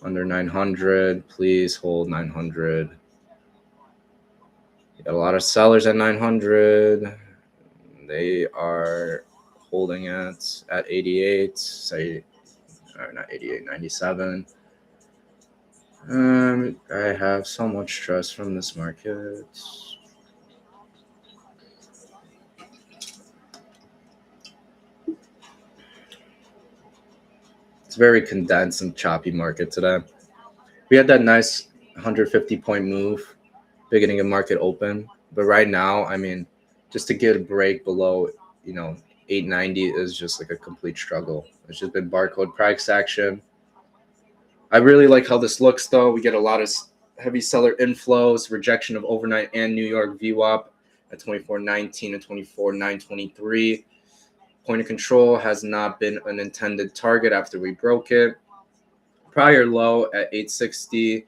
Under 900. Please hold 900. You got a lot of sellers at 900. They are holding at 88. Say, or not 88, 97. I have so much stress from this market. It's very condensed and choppy market today. We had that nice 150-point move beginning of market open, but right now, I mean, just to get a break below, 890 is just like a complete struggle. It's just been barcode price action. I really like how this looks, though. We get a lot of heavy seller inflows, rejection of overnight and New York VWAP at 24.19 and 24.923. Point of control has not been an intended target after we broke it. Prior low at 860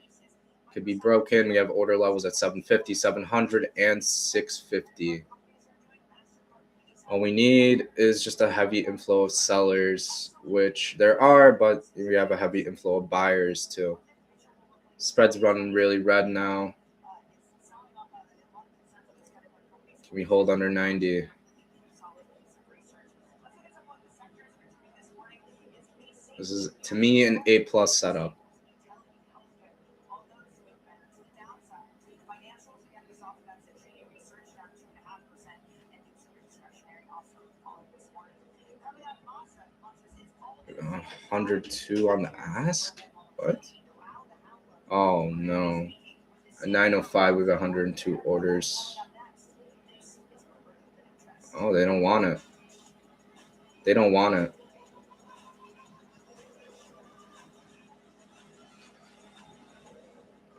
could be broken. We have order levels at 750, 700, and 650. All we need is just a heavy inflow of sellers, which there are, but we have a heavy inflow of buyers too. Spread's running really red now. Can we hold under 90? This is, to me, an A+ setup. Uh, 102 on the ask? What? Oh, no. At 905, we have 102 orders. Oh, they don't want it. They don't want it.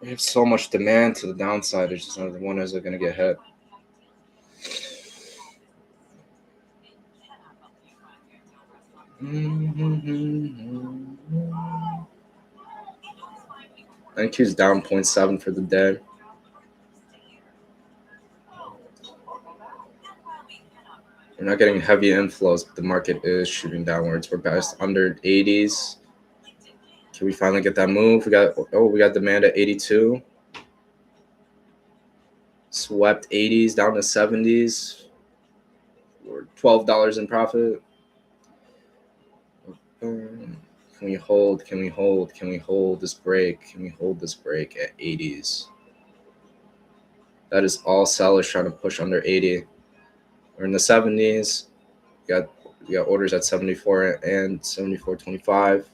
We have so much demand to the downside. It's just not the one is going to get hit. NQ's down 0.7 for the day. We're not getting heavy inflows, but the market is shooting downwards. We're best under 80s. Can we finally get that move? We got demand at 82. Swept 80s down to 70s. We're $12 in profit. Can we hold? Can we hold? Can we hold this break? Can we hold this break at 80s? That is all sellers trying to push under 80. We're in the 70s. We got orders at 74 and 74.25.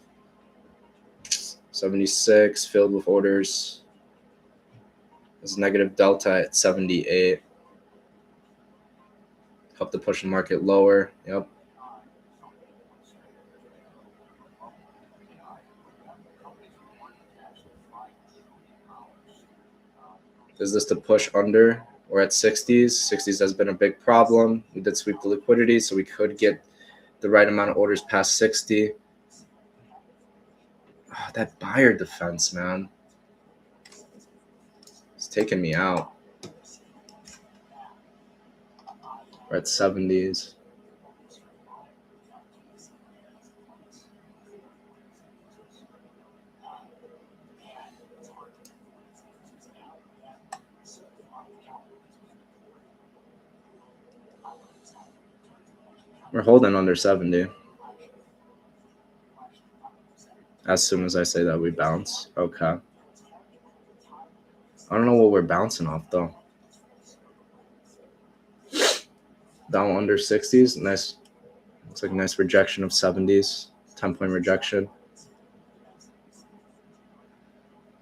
76 filled with orders. There's negative delta at 78. Help to push the market lower. Yep. Is this to push under? We're at 60s. 60s has been a big problem. We did sweep the liquidity, so we could get the right amount of orders past 60. Oh, that buyer defense, man. It's taking me out. We're at 70s. We're holding under 70. As soon as I say that, we bounce. Okay. I don't know what we're bouncing off, though. Down under 60s. Nice. Looks like a nice rejection of 70s. 10-point rejection.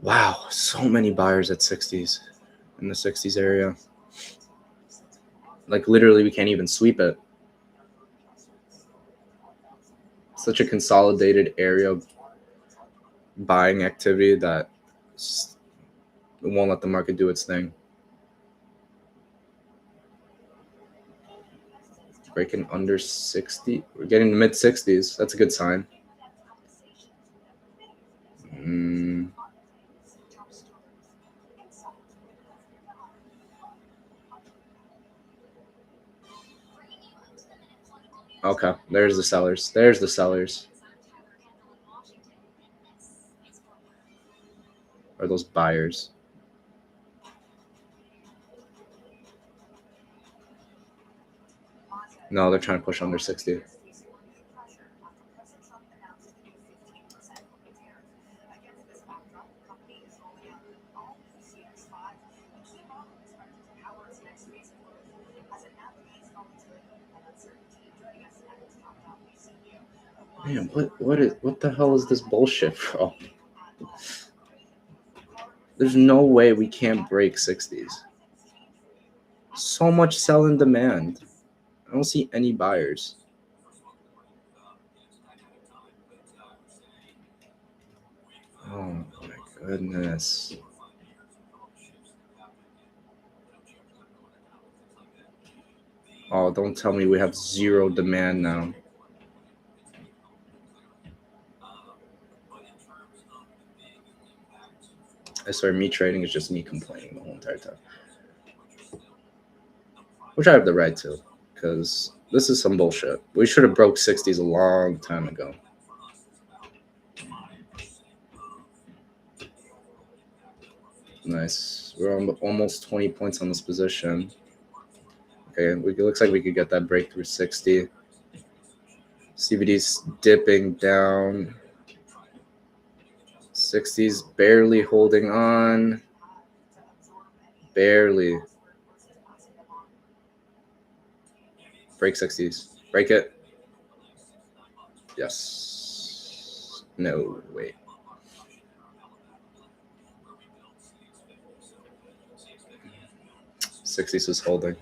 Wow. So many buyers at 60s. In the 60s area. Like, literally, we can't even sweep it. Such a consolidated area of buying activity that won't let the market do its thing. Breaking under 60. We're getting to mid 60s. That's a good sign. Okay, there's the sellers. There's the sellers. Or those buyers. No, they're trying to push under 60. Man, what the hell is this bullshit, bro? There's no way we can't break 60s. So much sell in demand. I don't see any buyers. Oh my goodness. Oh, don't tell me we have zero demand now. I swear, me trading is just me complaining the whole entire time. Which I have the right to, because this is some bullshit. We should have broke 60s a long time ago. Nice. We're on almost 20 points on this position. Okay, it looks like we could get that breakthrough 60. CBD's dipping down. 60's barely holding on. Barely. Break 60s. Break it. Yes. No, wait. 60s was holding.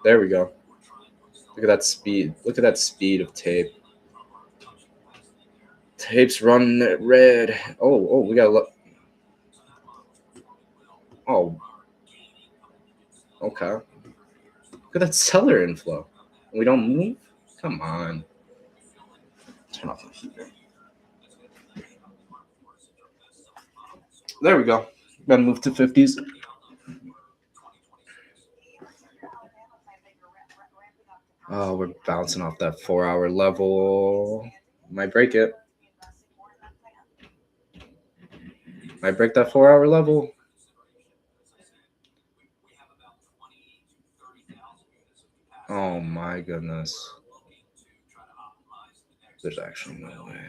There we go. Look at that speed. Look at that speed of tape. Tape's running at red. Oh, we gotta look. Oh. Okay. Look at that seller inflow. We don't move? Come on. Turn off the heater. There we go. Gotta move to 50s. Oh, we're bouncing off that 4-hour level. Might break it. Might break that 4-hour level. Oh my goodness. There's actually no way.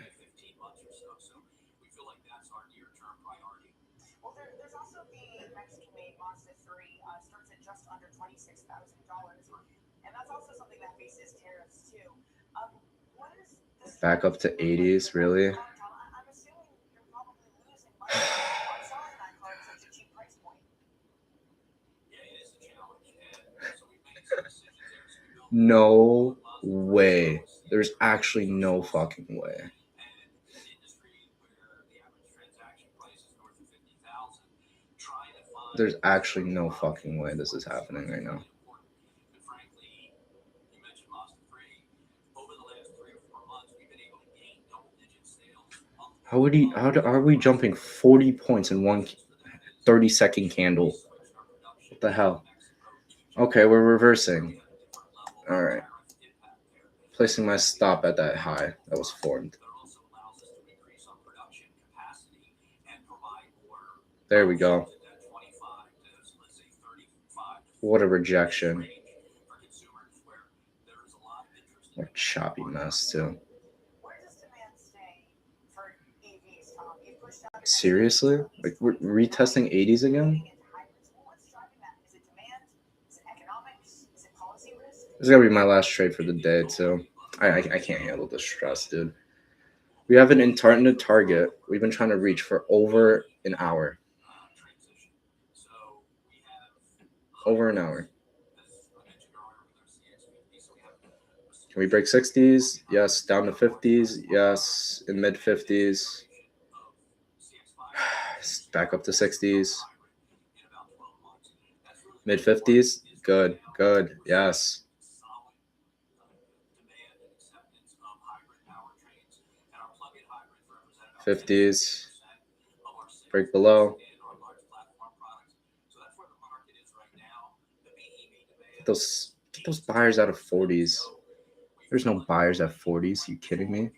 Back up to 80s, really? No way. There's actually no fucking way. There's actually no fucking way this is happening right now. Are we jumping 40 points in one 30-second candle? What the hell? Okay, we're reversing. All right. Placing my stop at that high that was formed. There we go. What a rejection. What a choppy mess, too. Seriously? Like, we're retesting 80s again? This is gonna be my last trade for the day, too. I can't handle the stress, dude. We have an intended target we've been trying to reach for over an hour. Over an hour. Can we break 60s? Yes. Down to 50s? Yes. In mid 50s. Back up to 60s. Mid 50s? Good. Good. Yes. 50s. Break below. Get those buyers out of 40s. There's no buyers at 40s. You kidding me?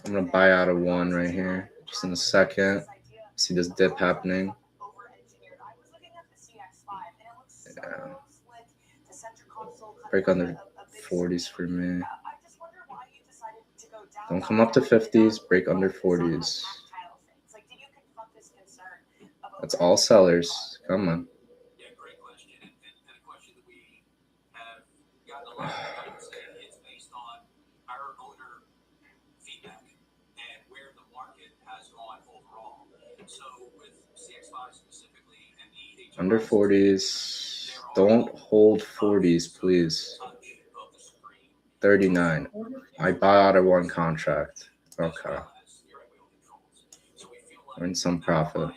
I'm gonna buy out of one right here. Just in a second. See this dip happening. Yeah. Break under 40s for me. Don't come up to 50s. Break under 40s. That's all sellers. Come on. Under 40s. Don't hold 40s, please. 39. I buy out of one contract. Okay. Earn some profit.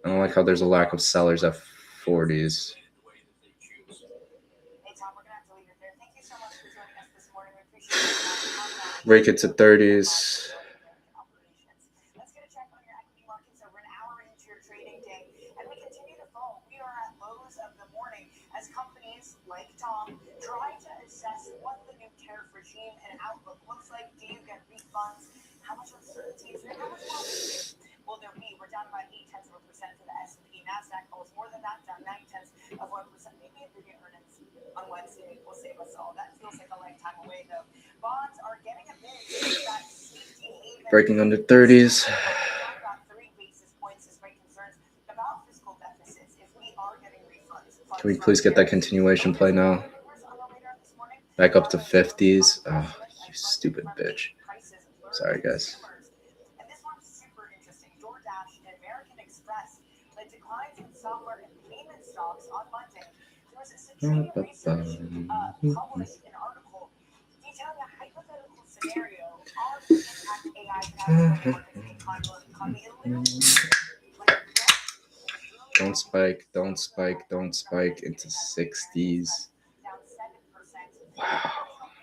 I don't like how there's a lack of sellers at 40s. Break it to 30s. Breaking under 30s. Can we please get that continuation play now? Back up to 50s. Oh, you stupid bitch. Sorry, guys. Don't spike, don't spike, don't spike into 60s. Wow.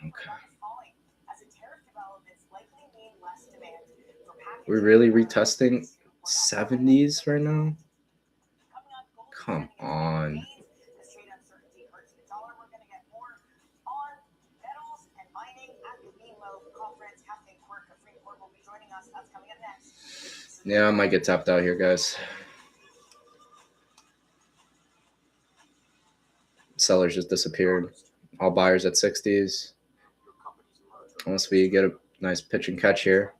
Okay. We're really retesting 70s right now? Come on. Yeah, I might get tapped out here, guys. Sellers just disappeared. All buyers at 60s. Unless we get a nice pitch and catch here.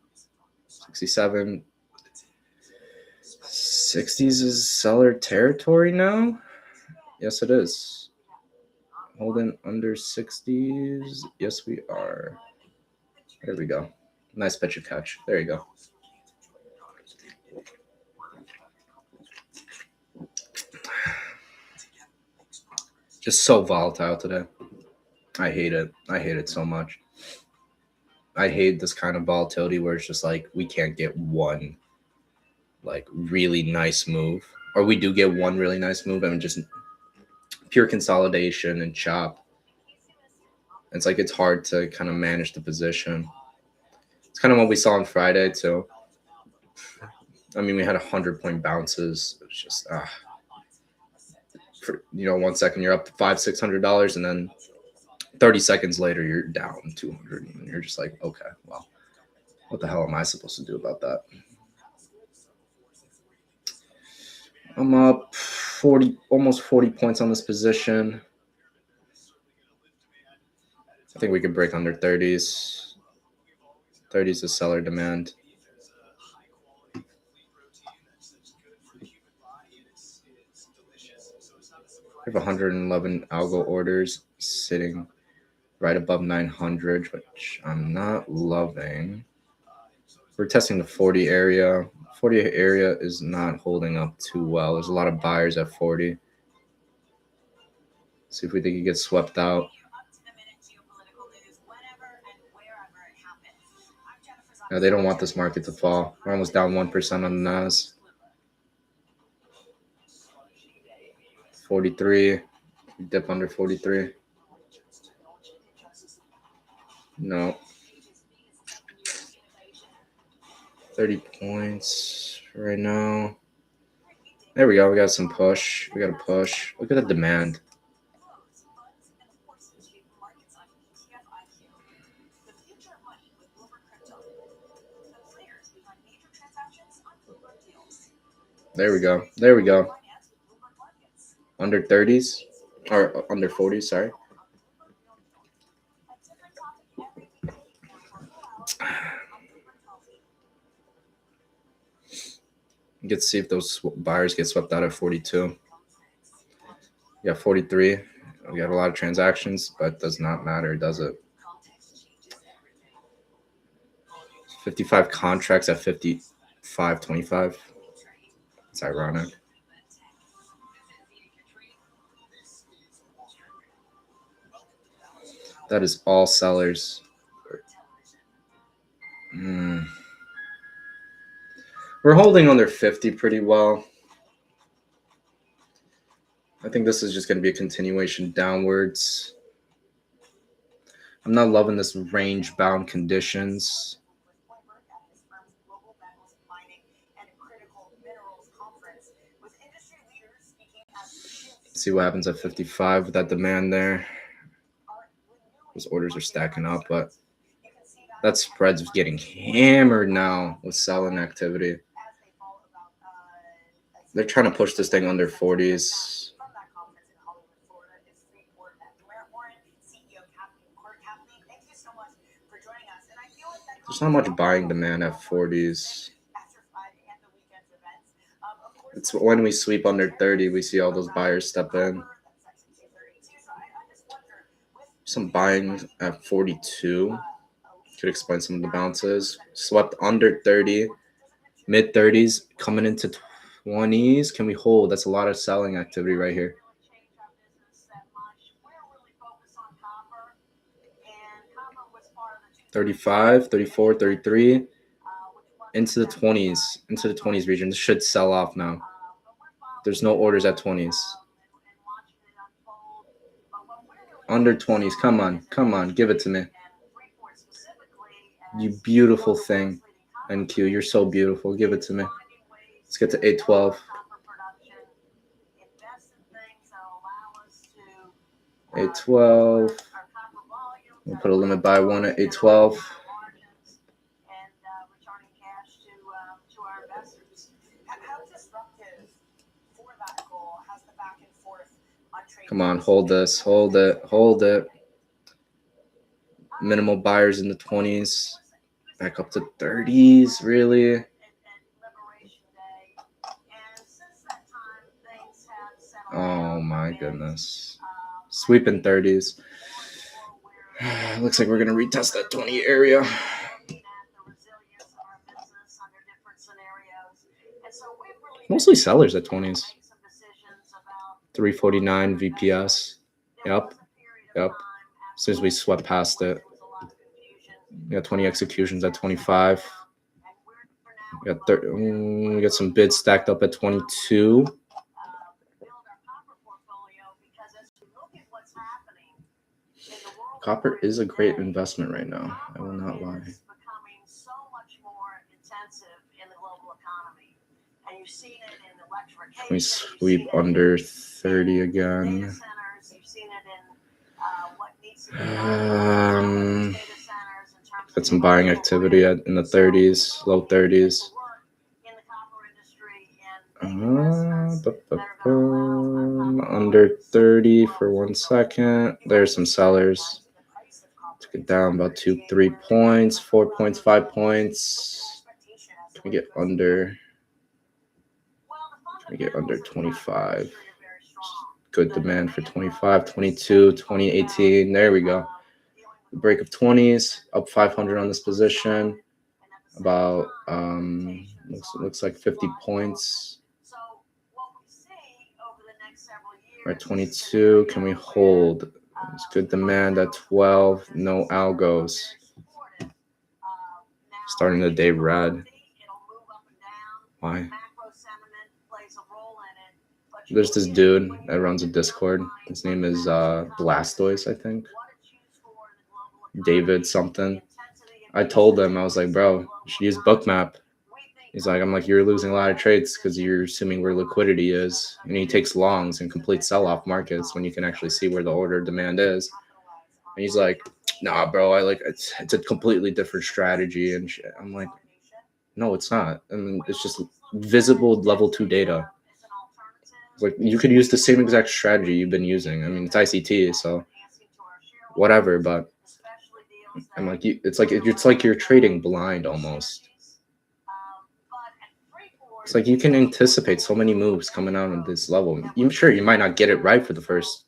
67. 60s is seller territory now? Yes, it is. Holding under 60s. Yes, we are. There we go. Nice pitch and catch. There you go. Just so volatile today. I hate it. I hate it so much. I hate this kind of volatility where it's just like we can't get one like really nice move, or we do get one really nice move and just pure consolidation and chop. It's like it's hard to kind of manage the position. It's kind of what we saw on Friday too. I mean, we had 100-point bounces. It's just for 1 second you're up to $500-$600, and then 30 seconds later you're down 200, and you're just like, okay, well, what the hell am I supposed to do about that? I'm up 40, almost 40 points on this position. I think we could break under 30s. 30s is seller demand. We have 111 algo orders sitting right above 900, which I'm not loving. We're testing the 40 area. 40 area is not holding up too well. There's a lot of buyers at 40. See if we think it gets swept out. No, they don't want this market to fall. We're almost down 1% on the Nas. 43. Dip under 43. No. 30 points right now. There we go. We got some push. We got a push. Look at the demand. There we go. There we go. Under 30s or under 40s, sorry. Get to see if those buyers get swept out at 42. We got 43. We got a lot of transactions, but it does not matter, does it? 55 contracts at 55.25. It's ironic. That is all sellers. We're holding under 50 pretty well. I think this is just going to be a continuation downwards. I'm not loving this range-bound conditions. Let's see what happens at 55 with that demand there. Those orders are stacking up, but that spread's getting hammered now with selling activity. They're trying to push this thing under 40s. There's not much buying demand at 40s. It's when we sweep under 30, we see all those buyers step in. Some buying at 42 could explain some of the bounces. Swept under 30, mid 30s, coming into 20s. Can we hold? That's a lot of selling activity right here. 35, 34, 33, into the 20s region. This should sell off now. There's no orders at 20s. Under 20s. Come on. Come on. Give it to me. You beautiful thing. NQ, you're so beautiful. Give it to me. Let's get to 812. 812. We'll put a limit buy one at 812. Come on, hold this. Hold it. Hold it. Minimal buyers in the 20s. Back up to 30s, really? Oh my goodness. Sweeping 30s. Looks like we're going to retest that 20 area. Mostly sellers at 20s. 349 VPS. Yep. As soon as we swept past it. We got 20 executions at 25. We got some bids stacked up at 22. Copper is a great investment right now. I will not lie. Can we sweep under 30 again? Got some buying activity in the 30s, low 30s. Under 30 for 1 second. There's some sellers. Took it down about 2-3 points, 4 points, 5 points. Can we get under? Can we get under 25? Good demand for 25, 22, 2018. There we go. The break of 20s, up 500 on this position. About looks like 50 points. We're at 22. Can we hold? It's good demand at 12. No algos. Starting the day red. Why? There's this dude that runs a Discord. His name is Blastoise, I think. David something. I told him, I was like, bro, you should use Bookmap. He's like, I'm like, you're losing a lot of trades because you're assuming where liquidity is. And he takes longs and complete sell-off markets when you can actually see where the order demand is. And he's like, nah, bro, it's a completely different strategy and shit. I'm like, no, it's not. I mean, it's just visible level 2 data. Like, you could use the same exact strategy you've been using. I mean, it's ICT, so whatever. But I'm like, it's like you're trading blind almost. It's like you can anticipate so many moves coming out at this level. I'm sure you might not get it right for the first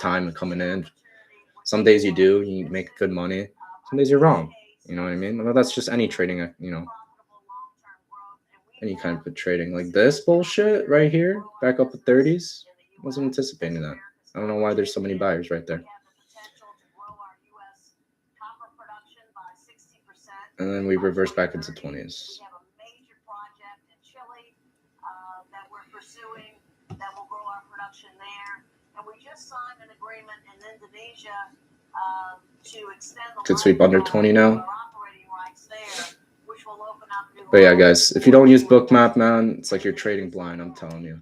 time coming in. Some days you do, you make good money. Some days you're wrong. You know what I mean? Well, that's just any trading, any kind of trading. Like this bullshit right here, back up to 30s. Wasn't anticipating that. I don't know why there's so many buyers right there. And then we reverse back into 20s. Could sweep under 20 now. But yeah, guys, if you don't use Bookmap, man, it's like you're trading blind. I'm telling you.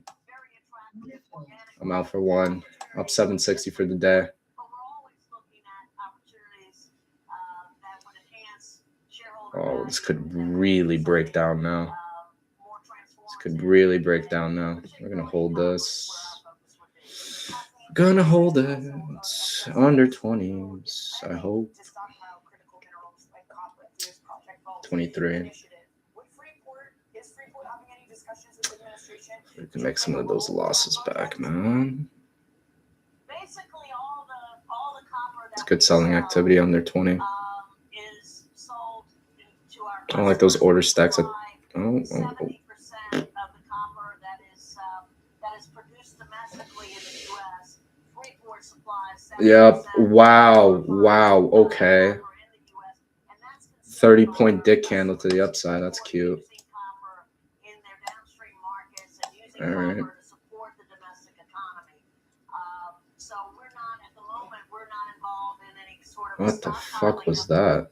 I'm out for one. Up 760 for the day. Oh, this could really break down now. We're going to hold this. Gonna hold it under 20s, I hope. 23. We can make some of those losses back, man. It's good selling activity under 20. I don't like those order stacks. Yep. Wow. Okay. 30-point dick candle to the upside. That's cute. All right. What the fuck was that?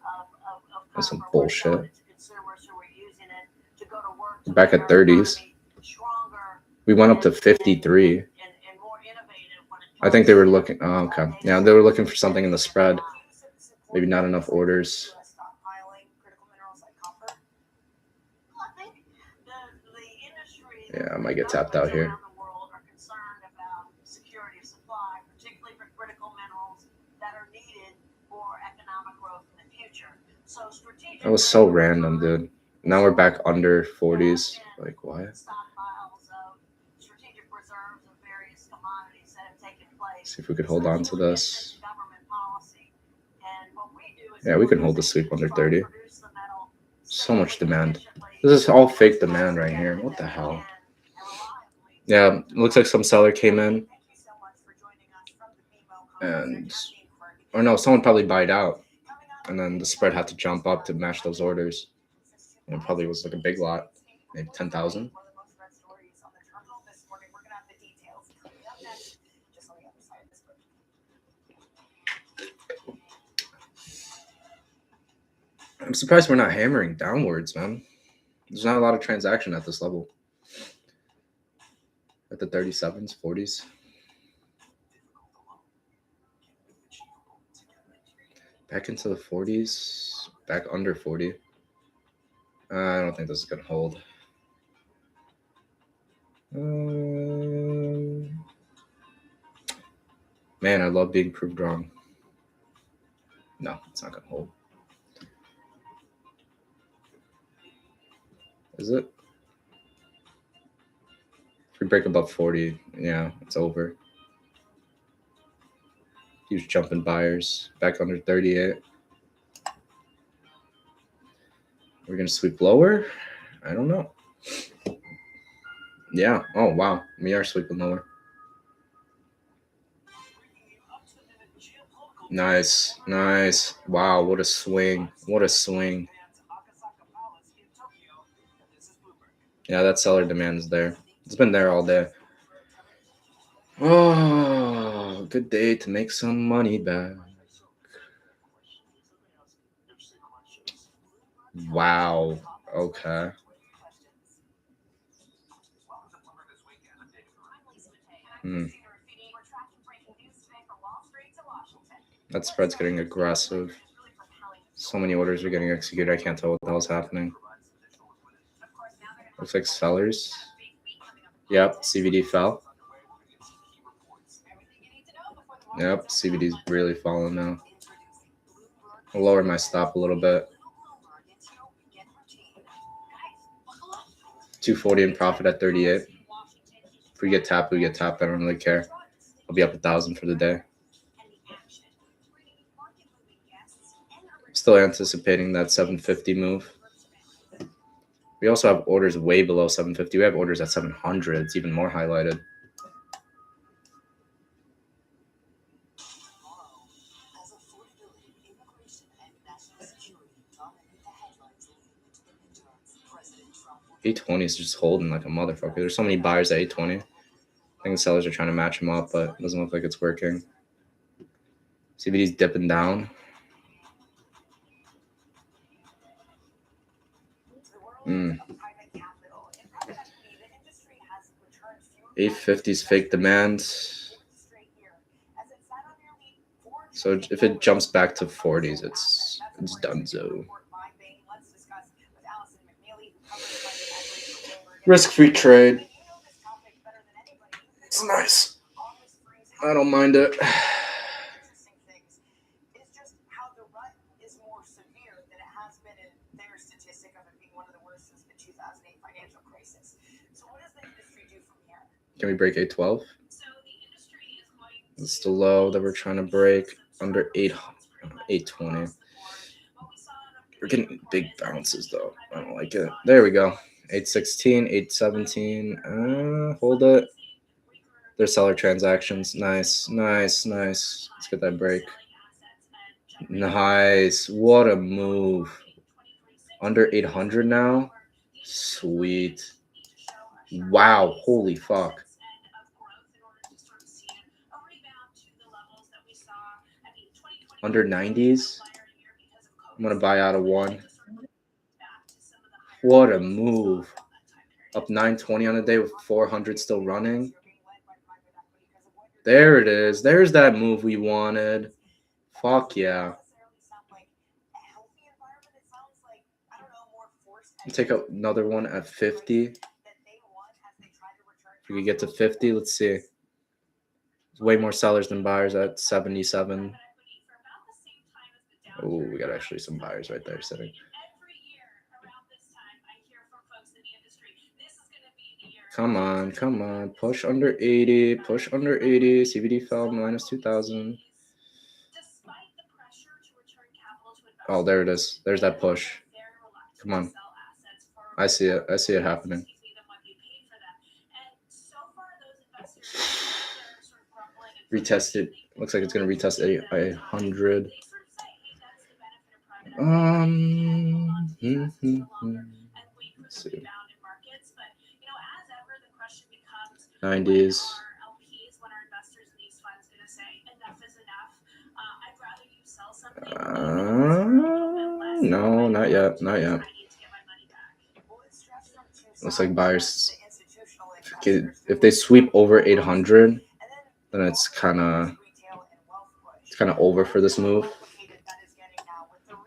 That's some bullshit. Back at 30s. We went up to 53. I think they were looking. Oh, okay. Yeah, they were looking for something in the spread. Maybe not enough orders. Yeah, I might get tapped out here. That was so random, dude. Now we're back under 40s. Like, what? See if we could hold on to this. Yeah, we can hold the sweep under 30. So much demand. This is all fake demand right here. What the hell? Yeah, it looks like some seller came in. And, or no, someone probably buyed out. And then the spread had to jump up to match those orders. And it probably was like a big lot, maybe 10,000. I'm surprised we're not hammering downwards, man. There's not a lot of transaction at this level. At the 37s, 40s. Back into the 40s. Back under 40. I don't think this is going to hold. Man, I love being proved wrong. No, it's not going to hold. Is it? If we break above 40, yeah, it's over. Huge jump in buyers. Back under 38. We're going to sweep lower? I don't know. Yeah. Oh, wow. We are sweeping lower. Nice. Nice. Wow, what a swing. What a swing. Yeah, that seller demand is there. It's been there all day. Oh, good day to make some money back. Wow. Okay. That spread's getting aggressive. So many orders are getting executed. I can't tell what the hell's happening. Looks like sellers. Yep, CVD fell. Yep, CVD's really falling now. I'll lower my stop a little bit. 240 in profit at 38. If we get tapped, we get tapped. I don't really care. I'll be up 1,000 for the day. Still anticipating that 750 move. We also have orders way below 750. We have orders at 700. It's even more highlighted. $820 is just holding like a motherfucker. There's so many buyers at $820. I think the sellers are trying to match them up, but it doesn't look like it's working. CVD's dipping down. 850's fake demand. So if it jumps back to 40s, it's donezo. Risk-free trade. It's nice. I don't mind it. Can we break 812? It's the low that we're trying to break under 820. We're getting big bounces though. I don't like it. There we go. 816, 817. Hold it. There's seller transactions. Nice, nice, nice. Let's get that break. Nice. What a move. Under 800 now. Sweet. Wow, holy fuck. Under 90s. I'm gonna buy out of one. What a move. Up 920 on the day with 400 still running. There it is. There's that move we wanted. Fuck yeah. Take another one at 50. If we could get to 50, let's see. There's way more sellers than buyers at 77. Oh, we got actually some buyers right there sitting. Come on, come on. Push under 80. Push under 80. CBD fell minus 2,000. Oh, there it is. There's that push. Come on. I see it. I see it happening. Retested. Looks like it's going to retest 100. Let's see. 90s. No, not yet. Not yet. Looks like buyers. If they sweep over 800, then it's kind of over for this move.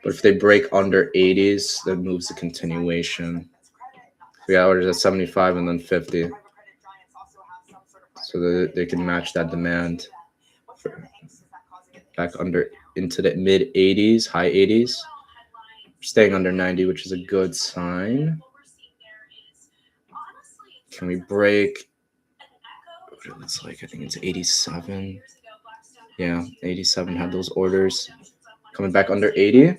But if they break under 80s, that moves the continuation. 3 hours at 75 and then 50. So that they can match that demand back under into the mid 80s, high 80s. Staying under 90, which is a good sign. Can we break? What it looks like, I think it's 87. Yeah, 87 had those orders. Coming back under 80.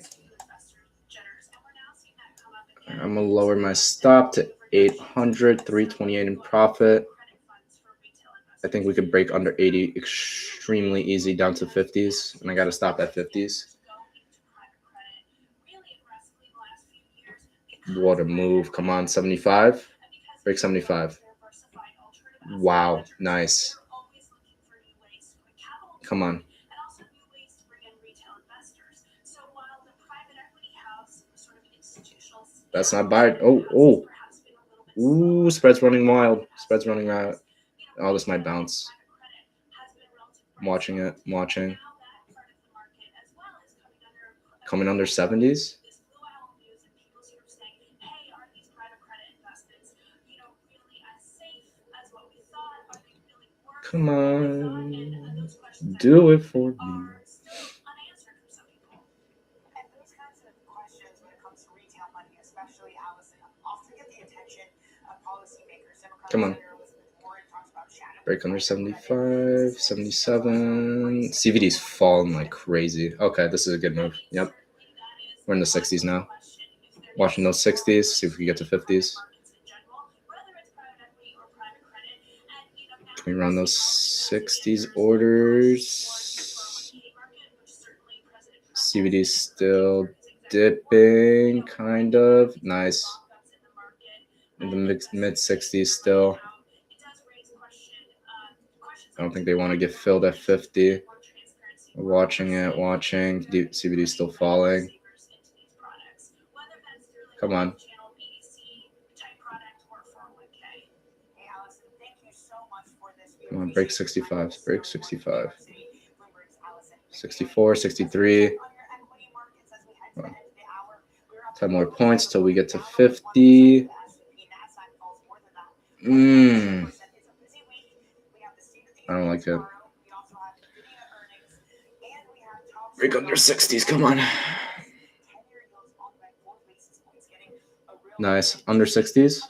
I'm gonna lower my stop to 800, 328 in profit. I think we could break under 80 extremely easy down to 50s, and I gotta stop at 50s. What a move. Come on, 75. Break 75. Wow, nice. Come on. That's not buy. Oh. Ooh, spread's running wild. Spread's running wild. Oh, this might bounce. I'm watching it. I'm watching. Coming under 70s. Come on. Do it for me. Come on. Break under 75, 77. CVD's falling like crazy. Okay, this is a good move. Yep. We're in the 60s now. Watching those 60s, see if we can get to 50s. Can we run those 60s orders? CVD's still dipping, kind of. Nice. In the mid 60s still. I don't think they want to get filled at 50. Watching it. CBD still falling. Come on. Come on, break 65. Break 65. 64, 63. 10 more points till we get to 50. I don't like it. Break under 60s, come on. Nice. Under 60s.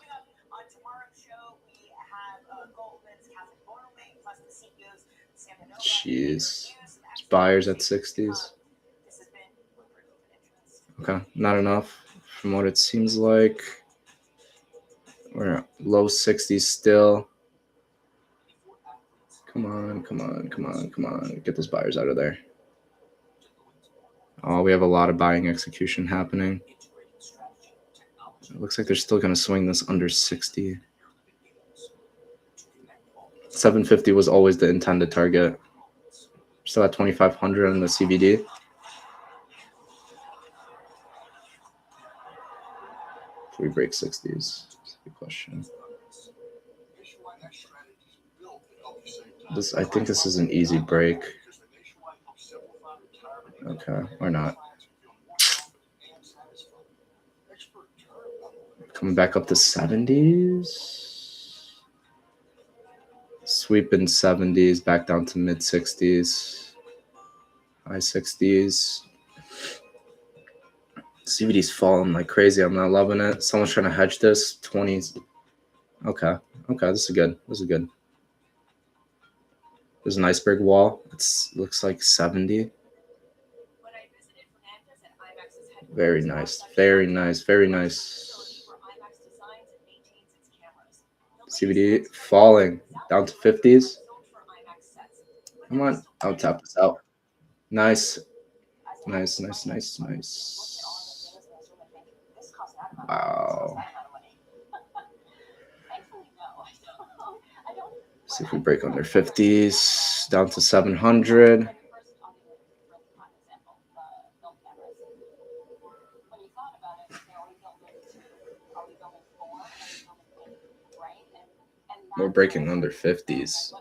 Jeez. It's buyers at 60s. Okay, not enough from what it seems like. We're at low 60s still. Come on. Get those buyers out of there. Oh, we have a lot of buying execution happening. It looks like they're still going to swing this under 60. 750 was always the intended target. Still at 2,500 in the CVD. If we break 60s, that's a good question. I think this is an easy break. Okay, or not. Coming back up to 70s. Sweeping 70s, back down to mid 60s. High 60s. CVD's falling like crazy. I'm not loving it. Someone's trying to hedge this. 20s. Okay, this is good. There's an iceberg wall. It looks like 70. Very nice. CVD falling down to 50s. Come on, I'll tap this out. Nice. Wow. See if we break under 50s, down to 700. We're breaking under 50s.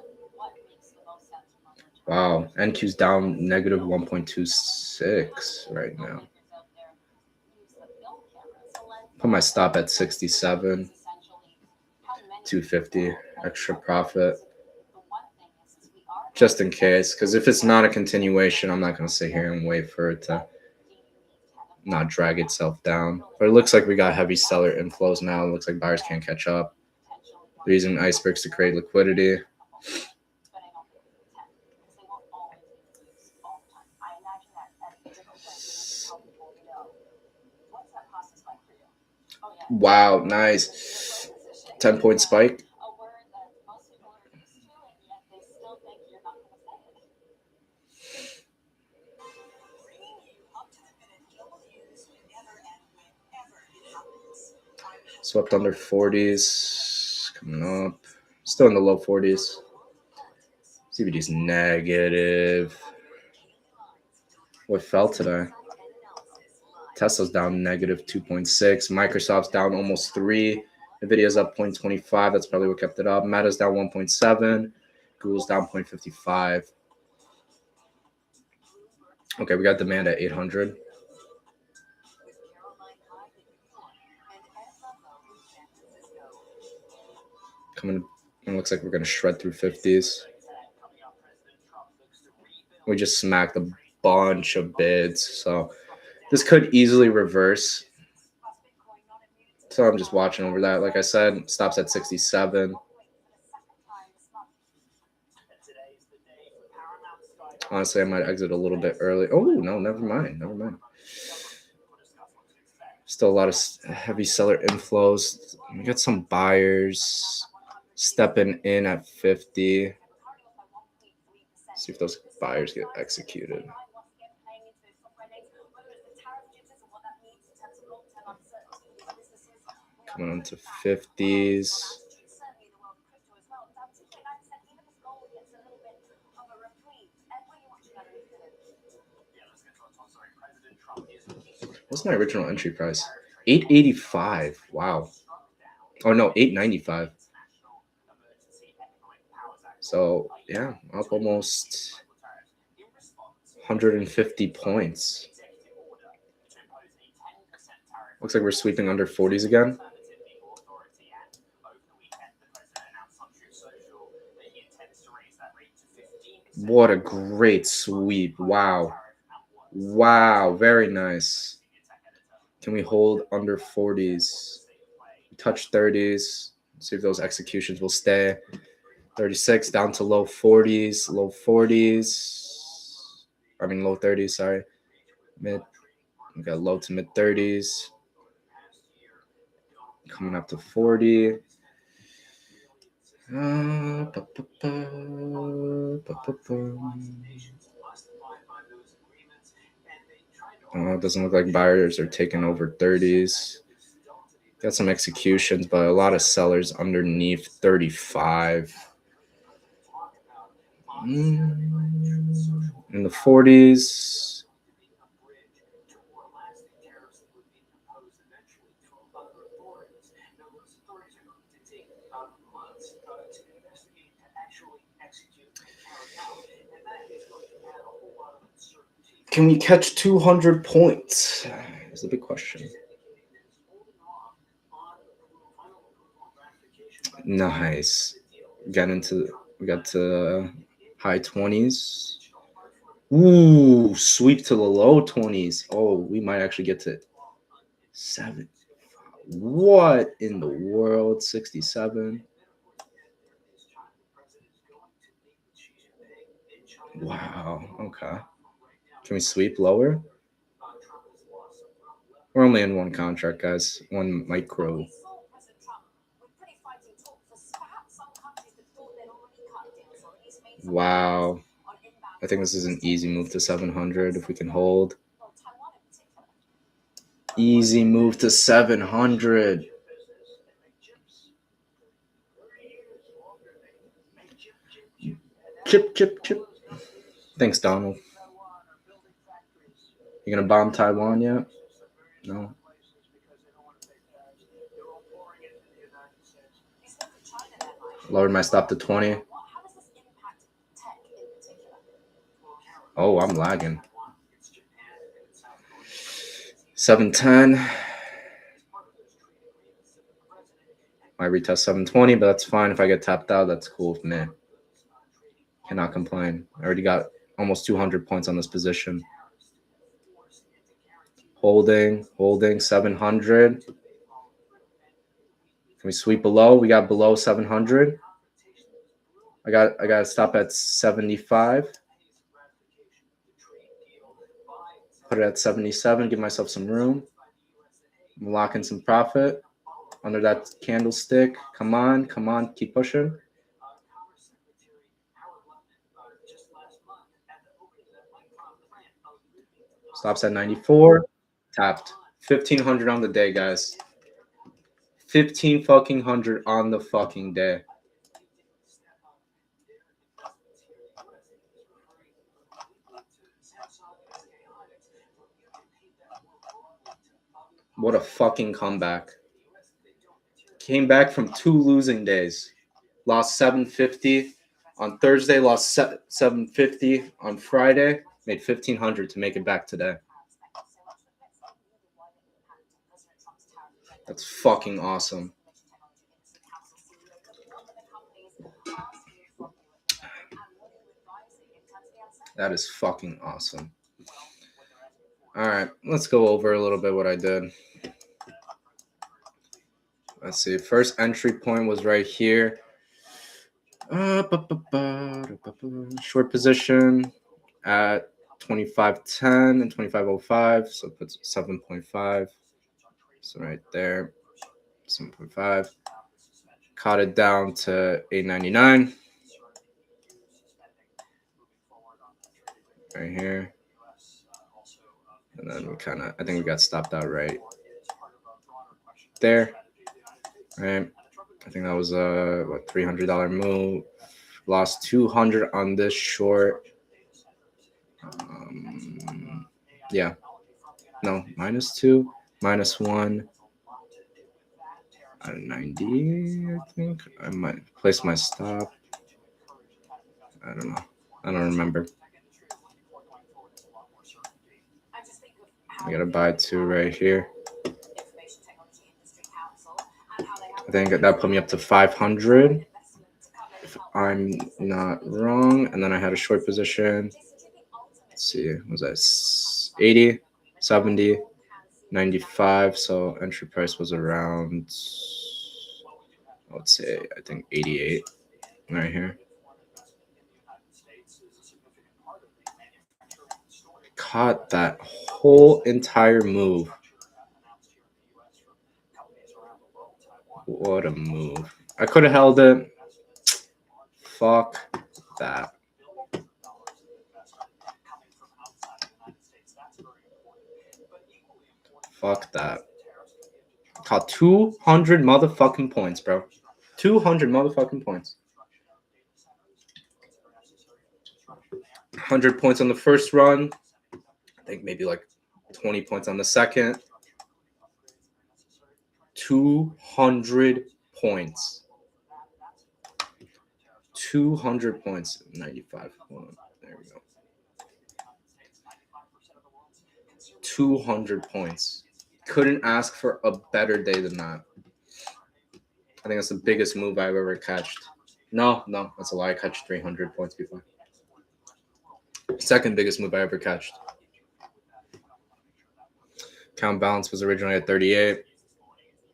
Wow, NQ's down negative 1.26 right now. Put my stop at 67. 250 extra profit. Just in case, because if it's not a continuation, I'm not going to sit here and wait for it to not drag itself down. But it looks like we got heavy seller inflows now. It looks like buyers can't catch up. They're using icebergs to create liquidity. Wow, nice. 10-point spike. Swept under 40s. Coming up. Still in the low 40s. CVD's negative. What fell today? Tesla's down negative 2.6. Microsoft's down almost 3. Nvidia's up 0.25. That's probably what kept it up. Meta's down 1.7. Google's down 0.55. Okay, we got demand at 800. Coming, it looks like we're going to shred through 50s. We just smacked a bunch of bids, so this could easily reverse. So I'm just watching over that. Like I said, stops at 67. Honestly, I might exit a little bit early. Oh, no, never mind. Still a lot of heavy seller inflows. We got some buyers stepping in at 50. See if those buyers get executed. Coming on to 50s. What's my original entry price? $885. Wow. Oh no, $895. So yeah, up almost 150 points. Looks like we're sweeping under 40s again. What a great sweep. Wow, very nice. Can we hold under 40s? Touch 30s. See if those executions will stay. 36 down to low 40s. Low 30s, sorry. We got low to mid 30s. Coming up to 40. It doesn't look like buyers are taking over 30s. Got some executions, but a lot of sellers underneath 35. In the 40s. Can we catch 200 points? Is the big question. Nice. We got to high 20s. Ooh, sweep to the low 20s. Oh, we might actually get to 7. What in the world? 67. Wow. Okay. Can we sweep lower? We're only in one contract, guys. One micro. Wow. I think this is an easy move to 700 if we can hold. Easy move to 700. Chip. Thanks, Donald. You gonna bomb Taiwan yet? No. Lowered my stop to 20. Oh, I'm lagging. 710. Might retest 720, but that's fine. If I get tapped out, that's cool with me. Cannot complain. I already got almost 200 points on this position. Holding 700. Can we sweep below? We got below 700. I got to stop at 75. Put it at 77. Give myself some room. I'm locking some profit under that candlestick. Come on. Keep pushing. Stops at 94. Tapped. 1,500 on the day, guys. 15 fucking hundred on the fucking day. What a fucking comeback. Came back from 2 losing days. Lost 750 on Thursday, lost 750 on Friday, made 1,500 to make it back today. That's fucking awesome. That is fucking awesome. All right, let's go over a little bit what I did. Let's see. First entry point was right here. Short position at 25.10 and 25.05, so it puts 7.5. So right there, 7.5. Caught it down to 8.99. Right here. And then I think we got stopped out right there. Right. I think that was a $300 move. Lost 200 on this short. Yeah. No, -2, -1. At 90, I think. I might place my stop. I don't know. I don't remember. I gotta buy 2 right here. I think that put me up to 500, if I'm not wrong. And then I had a short position. Let's see, was that 80, 70, 95? So entry price was around, I would say, I think 88 right here. Caught that whole entire move. What a move. I could have held it. Fuck that. Fuck that. Caught 200 motherfucking points, bro. 200 motherfucking points. 100 points on the first run. I think maybe like 20 points on the second. 200 points. 200 points. 95. There we go. 200 points. Couldn't ask for a better day than that. I think that's the biggest move I've ever catched. No, that's a lie. I catched 300 points before. Second biggest move I ever catched. Account balance was originally at 38.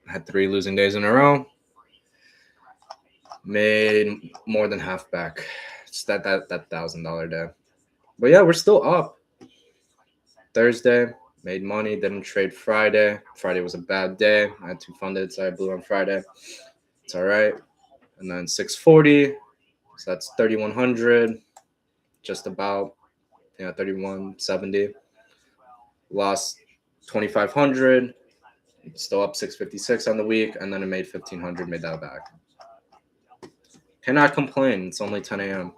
I had 3 losing days in a row. Made more than half back. It's that $1,000 day. But yeah, we're still up. Thursday, made money. Didn't trade Friday. Friday was a bad day. I had 2 funded, so I blew on Friday. It's all right. And then 640. So that's 3,100. Just about. 3,170. Lost 2,500. Still up 656 on the week, and then it made 1,500. Made that back. Cannot complain. It's only 10 a.m.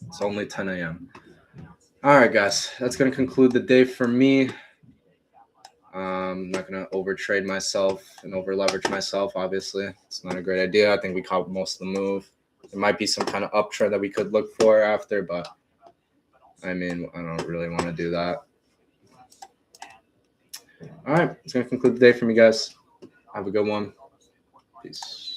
It's only 10 a.m. All right, guys. That's going to conclude the day for me. I'm not going to overtrade myself and over-leverage myself, obviously. It's not a great idea. I think we caught most of the move. There might be some kind of uptrend that we could look for after, but, I mean, I don't really want to do that. All right. It's going to conclude the day for me, guys. Have a good one. Peace.